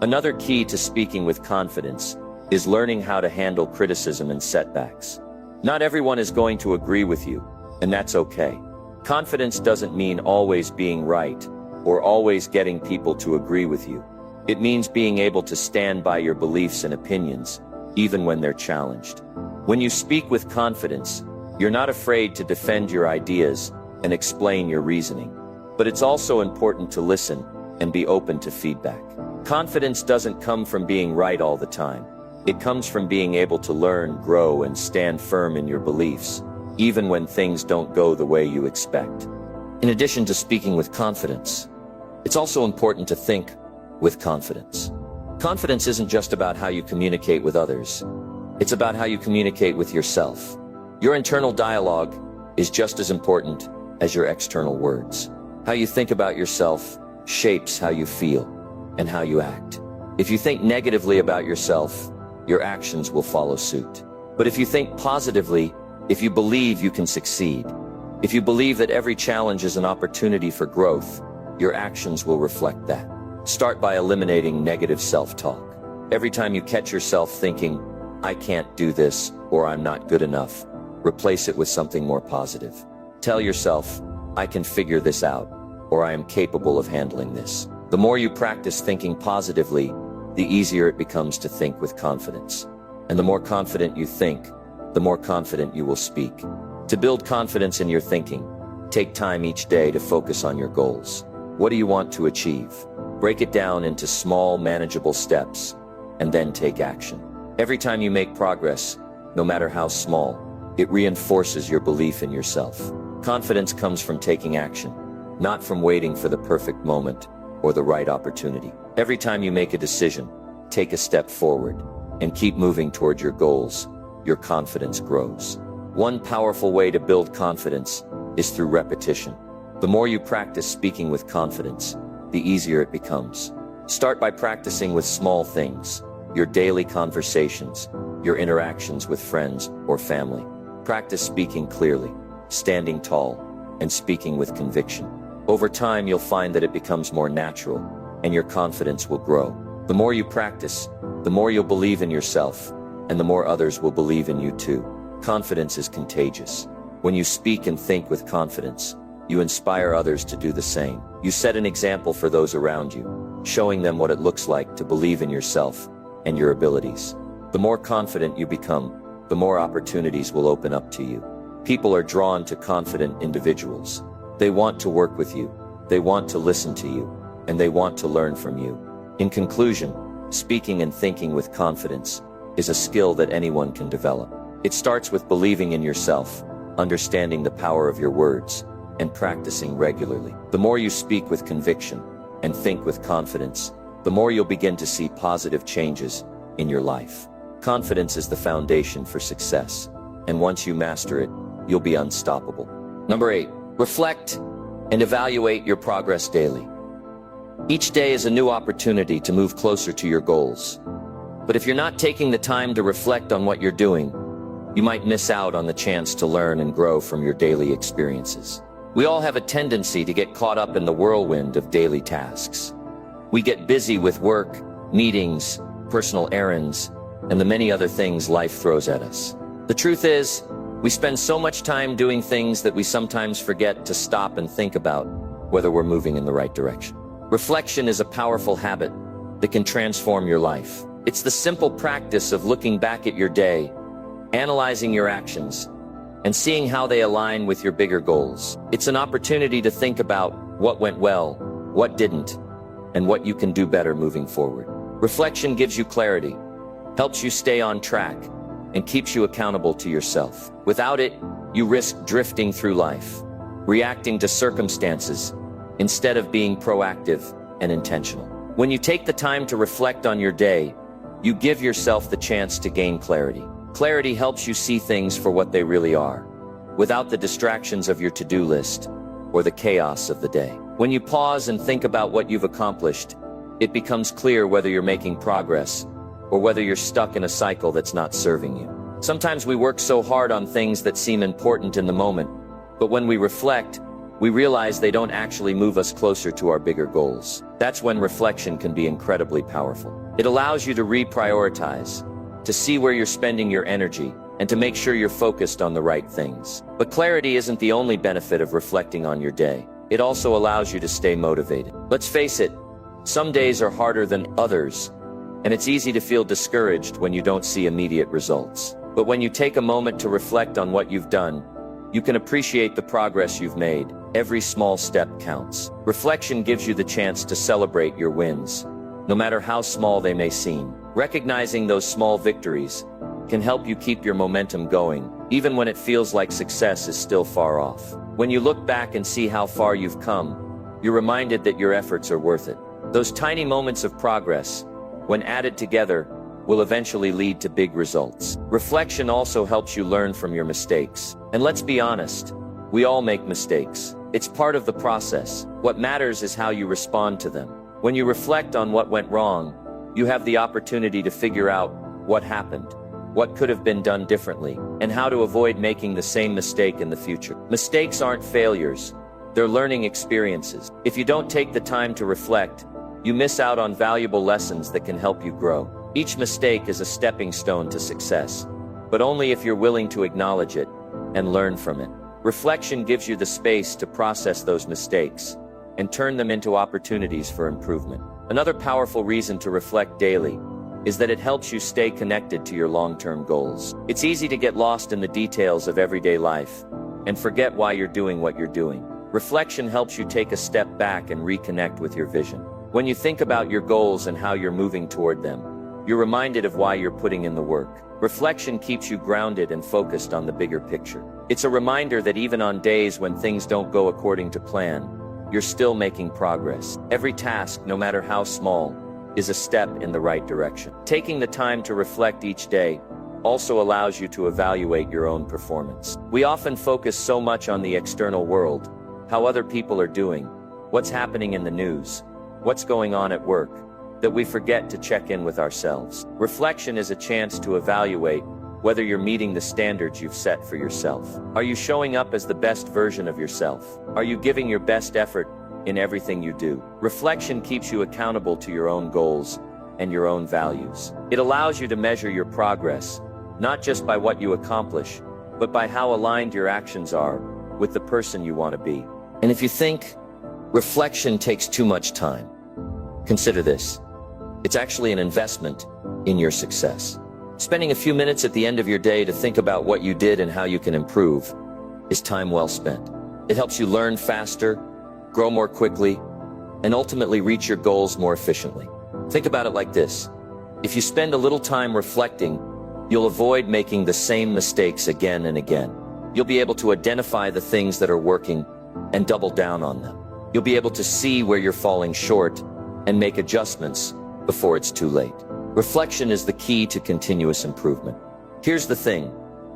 Another key to speaking with confidence is learning how to handle criticism and setbacks. Not everyone is going to agree with you, and that's okay. Confidence doesn't mean always being right or always getting people to agree with you. It means being able to stand by your beliefs and opinions, even when they're challenged. When you speak with confidence, you're not afraid to defend your ideas and explain your reasoning. But it's also important to listen and be open to feedback. Confidence doesn't come from being right all the time. It comes from being able to learn, grow, and stand firm in your beliefs, even when things don't go the way you expect. In addition to speaking with confidence, it's also important to think with confidence. Confidence isn't just about how you communicate with others. It's about how you communicate with yourself. Your internal dialogue is just as important as your external words. How you think about yourself shapes how you feel and how you act. If you think negatively about yourself, your actions will follow suit. But if you think positively, if you believe you can succeed, if you believe that every challenge is an opportunity for growth, your actions will reflect that. Start by eliminating negative self-talk. Every time you catch yourself thinking, "I can't do this," or "I'm not good enough," replace it with something more positive. Tell yourself, "I can figure this out," or "I am capable of handling this." The more you practice thinking positively, the easier it becomes to think with confidence. And the more confident you think, the more confident you will speak. To build confidence in your thinking, take time each day to focus on your goals. What do you want to achieve? Break it down into small, manageable steps, and then take action. Every time you make progress, no matter how small, it reinforces your belief in yourself. Confidence comes from taking action, not from waiting for the perfect moment or the right opportunity. Every time you make a decision, take a step forward, and keep moving toward your goals, your confidence grows. One powerful way to build confidence is through repetition. The more you practice speaking with confidence, the easier it becomes. Start by practicing with small things, your daily conversations, your interactions with friends or family. Practice speaking clearly, standing tall, and speaking with conviction. Over time, you'll find that it becomes more natural, and your confidence will grow. The more you practice, the more you'll believe in yourself, and the more others will believe in you too. Confidence is contagious. When you speak and think with confidence, you inspire others to do the same. You set an example for those around you, showing them what it looks like to believe in yourself and your abilities. The more confident you become, the more opportunities will open up to you. People are drawn to confident individuals. They want to work with you, they want to listen to you, and they want to learn from you. In conclusion, speaking and thinking with confidence is a skill that anyone can develop. It starts with believing in yourself, understanding the power of your words, and practicing regularly. The more you speak with conviction and think with confidence, the more you'll begin to see positive changes in your life. Confidence is the foundation for success, And once you master it, you'll be unstoppable. Number 8, reflect and evaluate your progress daily. Each day is a new opportunity to move closer to your goals. But if you're not taking the time to reflect on what you're doing, you might miss out on the chance to learn and grow from your daily experiences. We all have a tendency to get caught up in the whirlwind of daily tasks. We get busy with work, meetings, personal errands, and the many other things life throws at us. The truth is, we spend so much time doing things that we sometimes forget to stop and think about whether we're moving in the right direction. Reflection is a powerful habit that can transform your life. It's the simple practice of looking back at your day, analyzing your actions, and seeing how they align with your bigger goals. It's an opportunity to think about what went well, what didn't, and what you can do better moving forward. Reflection gives you clarity, helps you stay on track, and keeps you accountable to yourself. Without it, you risk drifting through life, reacting to circumstances, instead of being proactive and intentional. When you take the time to reflect on your day, you give yourself the chance to gain clarity. Clarity helps you see things for what they really are, without the distractions of your to-do list or the chaos of the day. When you pause and think about what you've accomplished, it becomes clear whether you're making progress or whether you're stuck in a cycle that's not serving you. Sometimes we work so hard on things that seem important in the moment, but when we reflect, we realize they don't actually move us closer to our bigger goals. That's when reflection can be incredibly powerful. It allows you to reprioritize, to see where you're spending your energy, and to make sure you're focused on the right things. But clarity isn't the only benefit of reflecting on your day. It also allows you to stay motivated. Let's face it, some days are harder than others, and it's easy to feel discouraged when you don't see immediate results. But when you take a moment to reflect on what you've done, you can appreciate the progress you've made. Every small step counts. Reflection gives you the chance to celebrate your wins, no matter how small they may seem. Recognizing those small victories can help you keep your momentum going, even when it feels like success is still far off. When you look back and see how far you've come, you're reminded that your efforts are worth it. Those tiny moments of progress, when added together, will eventually lead to big results. Reflection also helps you learn from your mistakes. And let's be honest, we all make mistakes. It's part of the process. What matters is how you respond to them. When you reflect on what went wrong, you have the opportunity to figure out what happened, what could have been done differently, and how to avoid making the same mistake in the future. Mistakes aren't failures, they're learning experiences. If you don't take the time to reflect, you miss out on valuable lessons that can help you grow. Each mistake is a stepping stone to success, but only if you're willing to acknowledge it and learn from it. Reflection gives you the space to process those mistakes and turn them into opportunities for improvement. Another powerful reason to reflect daily is that it helps you stay connected to your long-term goals. It's easy to get lost in the details of everyday life and forget why you're doing what you're doing. Reflection helps you take a step back and reconnect with your vision. When you think about your goals and how you're moving toward them, you're reminded of why you're putting in the work. Reflection keeps you grounded and focused on the bigger picture. It's a reminder that even on days when things don't go according to plan, you're still making progress. Every task, no matter how small, is a step in the right direction. Taking the time to reflect each day also allows you to evaluate your own performance. We often focus so much on the external world, how other people are doing, what's happening in the news, what's going on at work, that we forget to check in with ourselves. Reflection is a chance to evaluate whether you're meeting the standards you've set for yourself. Are you showing up as the best version of yourself? Are you giving your best effort in everything you do? Reflection keeps you accountable to your own goals and your own values. It allows you to measure your progress, not just by what you accomplish, but by how aligned your actions are with the person you want to be. And if you think reflection takes too much time, consider this. It's actually an investment in your success. Spending a few minutes at the end of your day to think about what you did and how you can improve is time well spent. It helps you learn faster, grow more quickly, and ultimately reach your goals more efficiently. Think about it like this. If you spend a little time reflecting, you'll avoid making the same mistakes again and again. You'll be able to identify the things that are working and double down on them. You'll be able to see where you're falling short and make adjustments before it's too late. Reflection is the key to continuous improvement. Here's the thing.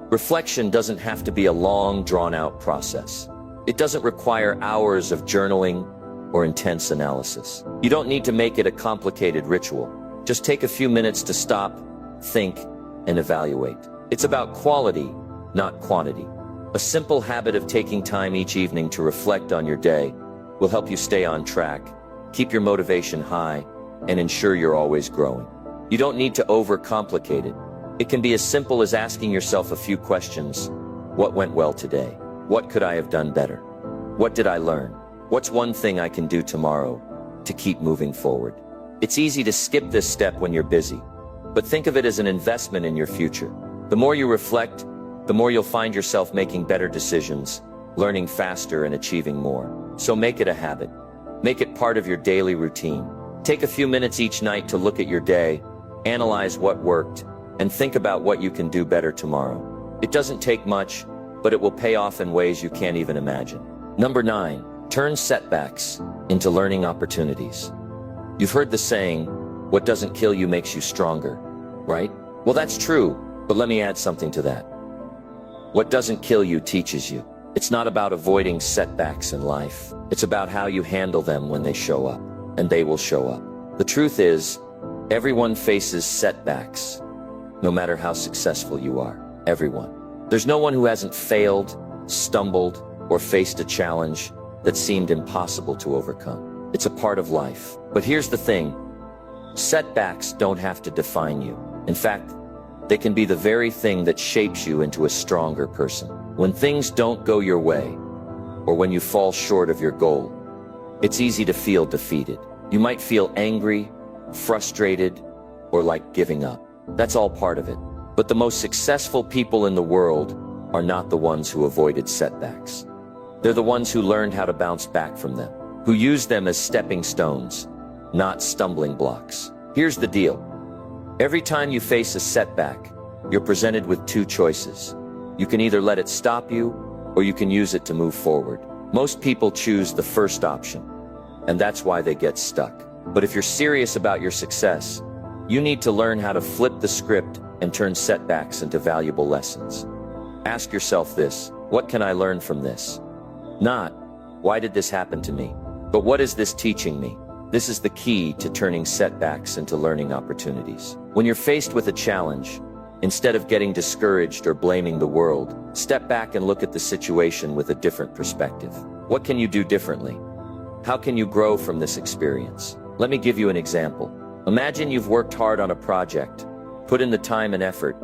Reflection doesn't have to be a long, drawn-out process. It doesn't require hours of journaling or intense analysis. You don't need to make it a complicated ritual. Just take a few minutes to stop, think, and evaluate. It's about quality, not quantity. A simple habit of taking time each evening to reflect on your day will help you stay on track, keep your motivation high, and ensure you're always growing. You don't need to overcomplicate it. It can be as simple as asking yourself a few questions. What went well today? What could I have done better? What did I learn? What's one thing I can do tomorrow to keep moving forward? It's easy to skip this step when you're busy, but think of it as an investment in your future. The more you reflect, the more you'll find yourself making better decisions, learning faster, and achieving more. So make it a habit. Make it part of your daily routine. Take a few minutes each night to look at your day, analyze what worked, and think about what you can do better tomorrow. It doesn't take much, but it will pay off in ways you can't even imagine. Number 9, turn setbacks into learning opportunities. You've heard the saying, what doesn't kill you makes you stronger, right? Well, that's true, but let me add something to that. What doesn't kill you teaches you. It's not about avoiding setbacks in life. It's about how you handle them when they show up, and they will show up. The truth is, everyone faces setbacks, no matter how successful you are. Everyone. There's no one who hasn't failed, stumbled, or faced a challenge that seemed impossible to overcome. It's a part of life. But here's the thing. Setbacks don't have to define you. In fact, they can be the very thing that shapes you into a stronger person. When things don't go your way, or when you fall short of your goal, it's easy to feel defeated. You might feel angry, frustrated, or like giving up. That's all part of it. But the most successful people in the world are not the ones who avoided setbacks. They're the ones who learned how to bounce back from them, who used them as stepping stones, not stumbling blocks. Here's the deal. Every time you face a setback, you're presented with two choices. You can either let it stop you, or you can use it to move forward. Most people choose the first option, and that's why they get stuck. But if you're serious about your success, you need to learn how to flip the script and turn setbacks into valuable lessons. Ask yourself this: what can I learn from this? Not, why did this happen to me? But what is this teaching me? This is the key to turning setbacks into learning opportunities. When you're faced with a challenge, instead of getting discouraged or blaming the world, step back and look at the situation with a different perspective. What can you do differently? How can you grow from this experience? Let me give you an example. Imagine you've worked hard on a project, put in the time and effort,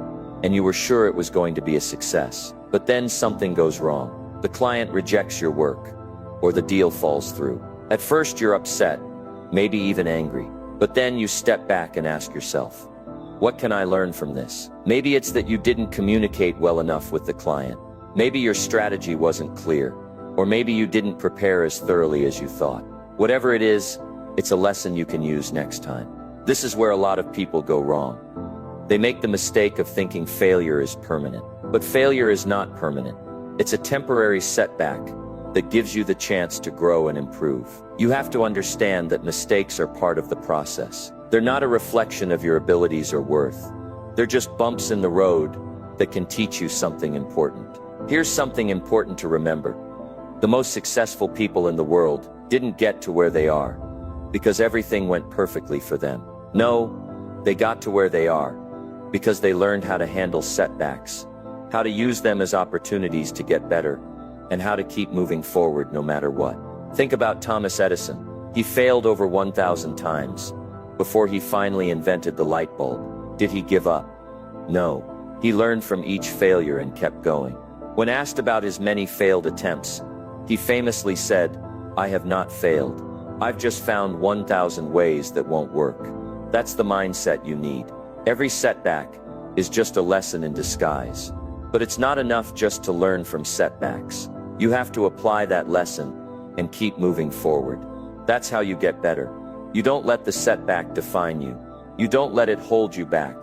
and you were sure it was going to be a success. But then something goes wrong. The client rejects your work, or the deal falls through. At first you're upset, maybe even angry. But then you step back and ask yourself, what can I learn from this? Maybe it's that you didn't communicate well enough with the client. Maybe your strategy wasn't clear. Or maybe you didn't prepare as thoroughly as you thought. Whatever it is, it's a lesson you can use next time. This is where a lot of people go wrong. They make the mistake of thinking failure is permanent. But failure is not permanent. It's a temporary setback that gives you the chance to grow and improve. You have to understand that mistakes are part of the process. They're not a reflection of your abilities or worth. They're just bumps in the road that can teach you something important. Here's something important to remember. The most successful people in the world didn't get to where they are because everything went perfectly for them. No, they got to where they are because they learned how to handle setbacks, how to use them as opportunities to get better, and how to keep moving forward no matter what. Think about Thomas Edison. He failed over 1,000 times before he finally invented the light bulb. Did he give up? No. He learned from each failure and kept going. When asked about his many failed attempts, he famously said, "I have not failed. I've just found 1,000 ways that won't work." That's the mindset you need. Every setback is just a lesson in disguise. But it's not enough just to learn from setbacks. You have to apply that lesson and keep moving forward. That's how you get better. You don't let the setback define you. You don't let it hold you back.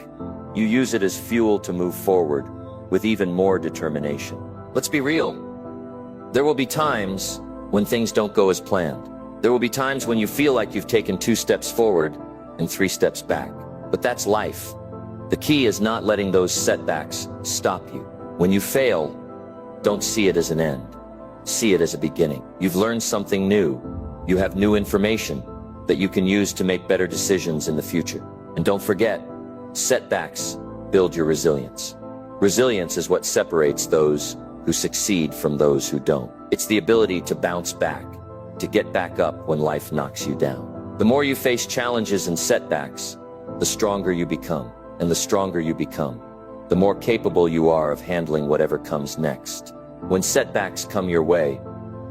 You use it as fuel to move forward with even more determination. Let's be real. There will be times when things don't go as planned. There will be times when you feel like you've taken 2 steps forward and 3 steps back. But that's life. The key is not letting those setbacks stop you. When you fail, don't see it as an end. See it as a beginning. You've learned something new. You have new information that you can use to make better decisions in the future. And don't forget, setbacks build your resilience. Resilience is what separates those who succeed from those who don't. It's the ability to bounce back, to get back up when life knocks you down. The more you face challenges and setbacks, the stronger you become. And the stronger you become, the more capable you are of handling whatever comes next. When setbacks come your way,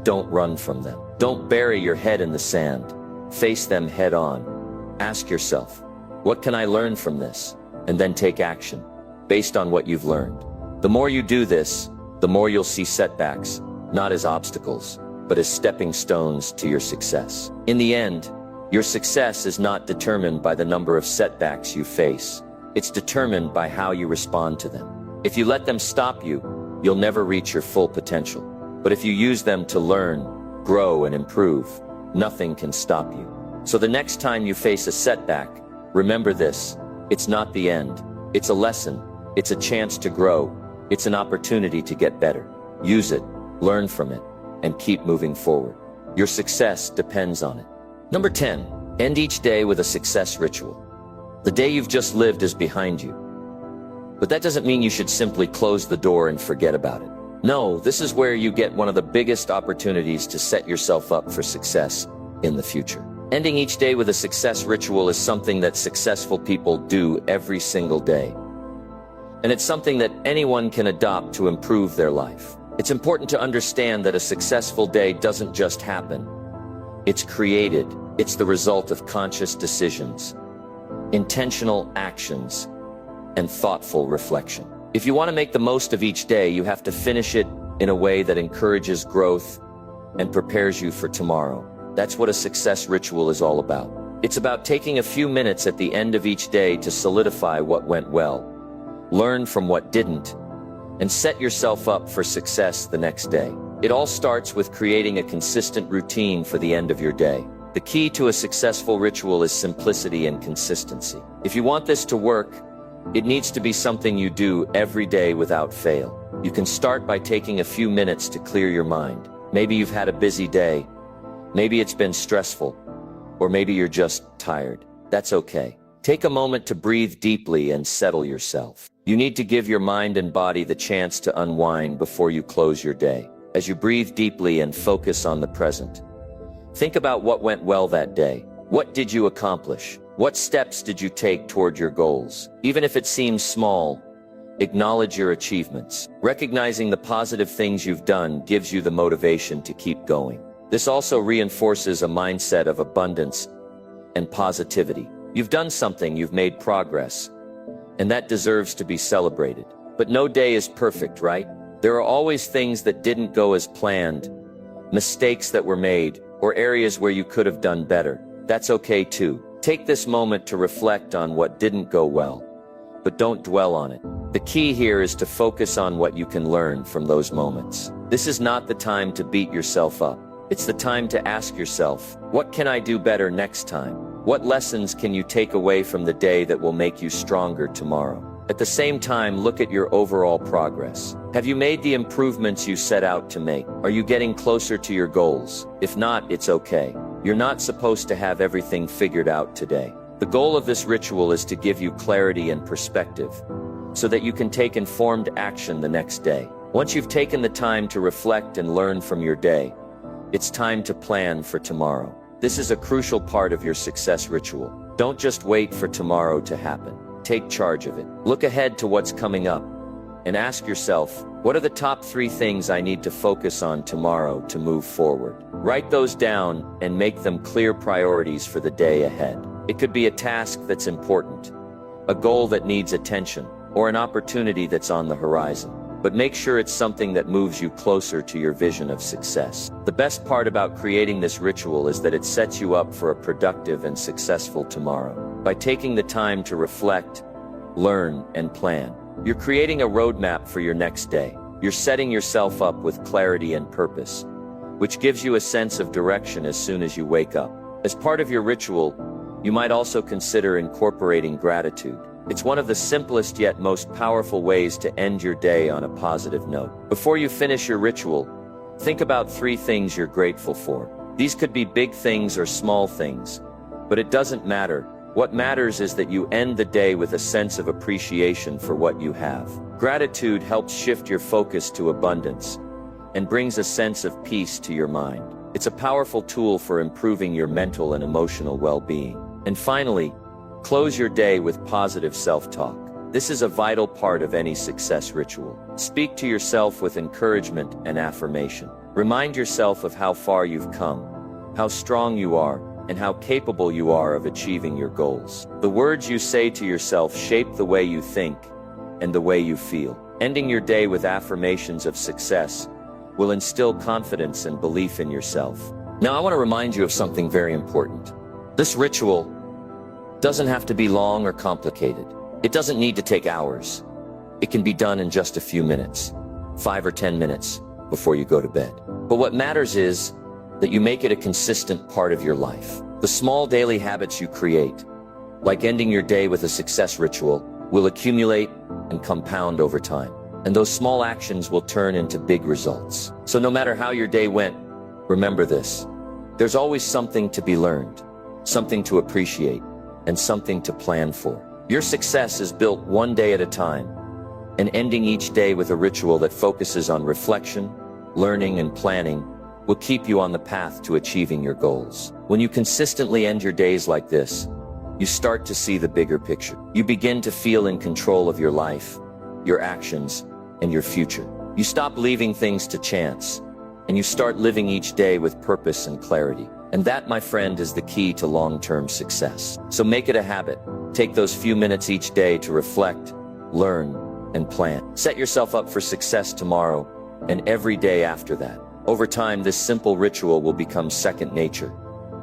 don't run from them. Don't bury your head in the sand. Face them head on. Ask yourself, what can I learn from this? And then take action based on what you've learned. The more you do this, the more you'll see setbacks, not as obstacles, but as stepping stones to your success. In the end, your success is not determined by the number of setbacks you face. It's determined by how you respond to them. If you let them stop you, you'll never reach your full potential. But if you use them to learn, grow, and improve, nothing can stop you. So the next time you face a setback, remember this: it's not the end. It's a lesson. It's a chance to grow. It's an opportunity to get better. Use it, learn from it, and keep moving forward. Your success depends on it. Number 10, end each day with a success ritual. The day you've just lived is behind you. But that doesn't mean you should simply close the door and forget about it. No, this is where you get one of the biggest opportunities to set yourself up for success in the future. Ending each day with a success ritual is something that successful people do every single day. And it's something that anyone can adopt to improve their life. It's important to understand that a successful day doesn't just happen. It's created. It's the result of conscious decisions, intentional actions, and thoughtful reflection. If you want to make the most of each day, you have to finish it in a way that encourages growth and prepares you for tomorrow. That's what a success ritual is all about. It's about taking a few minutes at the end of each day to solidify what went well, learn from what didn't, and set yourself up for success the next day. It all starts with creating a consistent routine for the end of your day. The key to a successful ritual is simplicity and consistency. If you want this to work, it needs to be something you do every day without fail. You can start by taking a few minutes to clear your mind. Maybe you've had a busy day, maybe it's been stressful, or maybe you're just tired. That's okay. Take a moment to breathe deeply and settle yourself. You need to give your mind and body the chance to unwind before you close your day. As you breathe deeply and focus on the present, think about what went well that day. What did you accomplish? What steps did you take toward your goals? Even if it seems small, acknowledge your achievements. Recognizing the positive things you've done gives you the motivation to keep going. This also reinforces a mindset of abundance and positivity. You've done something, you've made progress, and that deserves to be celebrated. But no day is perfect, right? There are always things that didn't go as planned, mistakes that were made, or areas where you could have done better. That's okay too. Take this moment to reflect on what didn't go well, but don't dwell on it. The key here is to focus on what you can learn from those moments. This is not the time to beat yourself up. It's the time to ask yourself, what can I do better next time? What lessons can you take away from the day that will make you stronger tomorrow? At the same time, look at your overall progress. Have you made the improvements you set out to make? Are you getting closer to your goals? If not, it's okay. You're not supposed to have everything figured out today. The goal of this ritual is to give you clarity and perspective, so that you can take informed action the next day. Once you've taken the time to reflect and learn from your day, it's time to plan for tomorrow. This is a crucial part of your success ritual. Don't just wait for tomorrow to happen. Take charge of it. Look ahead to what's coming up and ask yourself, what are the top 3 things I need to focus on tomorrow to move forward? Write those down and make them clear priorities for the day ahead. It could be a task that's important, a goal that needs attention, or an opportunity that's on the horizon. But make sure it's something that moves you closer to your vision of success. The best part about creating this ritual is that it sets you up for a productive and successful tomorrow. By taking the time to reflect, learn, and plan, you're creating a roadmap for your next day. You're setting yourself up with clarity and purpose, which gives you a sense of direction as soon as you wake up. As part of your ritual, you might also consider incorporating gratitude. It's one of the simplest yet most powerful ways to end your day on a positive note. Before you finish your ritual, think about 3 things you're grateful for. These could be big things or small things, but it doesn't matter. What matters is that you end the day with a sense of appreciation for what you have. Gratitude helps shift your focus to abundance and brings a sense of peace to your mind. It's a powerful tool for improving your mental and emotional well-being. And finally, close your day with positive self-talk. This is a vital part of any success ritual. Speak to yourself with encouragement and affirmation. Remind yourself of how far you've come, how strong you are, and how capable you are of achieving your goals. The words you say to yourself shape the way you think and the way you feel. Ending your day with affirmations of success will instill confidence and belief in yourself. Now, I want to remind you of something very important. This ritual doesn't have to be long or complicated. It doesn't need to take hours. It can be done in just a few minutes, 5 or 10 minutes before you go to bed. But what matters is that you make it a consistent part of your life. The small daily habits you create, like ending your day with a success ritual, will accumulate and compound over time. And those small actions will turn into big results. So no matter how your day went, remember this. There's always something to be learned, something to appreciate, and something to plan for. Your success is built one day at a time, and ending each day with a ritual that focuses on reflection, learning, and planning will keep you on the path to achieving your goals. When you consistently end your days like this, you start to see the bigger picture. You begin to feel in control of your life, your actions, and your future. You stop leaving things to chance, and you start living each day with purpose and clarity. And that, my friend, is the key to long-term success. So make it a habit. Take those few minutes each day to reflect, learn, and plan. Set yourself up for success tomorrow and every day after that. Over time, this simple ritual will become second nature,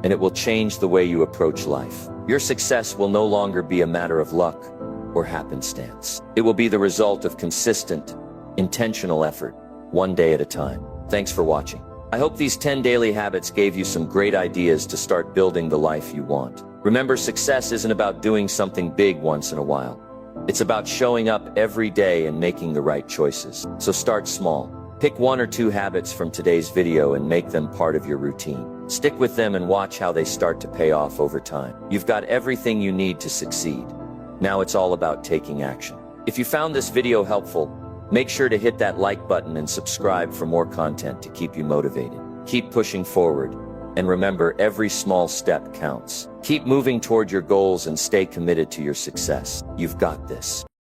and it will change the way you approach life. Your success will no longer be a matter of luck or happenstance. It will be the result of consistent, intentional effort, one day at a time. Thanks for watching. I hope these 10 daily habits gave you some great ideas to start building the life you want. Remember, success isn't about doing something big once in a while. It's about showing up every day and making the right choices. So start small. Pick 1 or 2 habits from today's video and make them part of your routine. Stick with them and watch how they start to pay off over time. You've got everything you need to succeed. Now it's all about taking action. If you found this video helpful, make sure to hit that like button and subscribe for more content to keep you motivated. Keep pushing forward, and remember, every small step counts. Keep moving toward your goals and stay committed to your success. You've got this.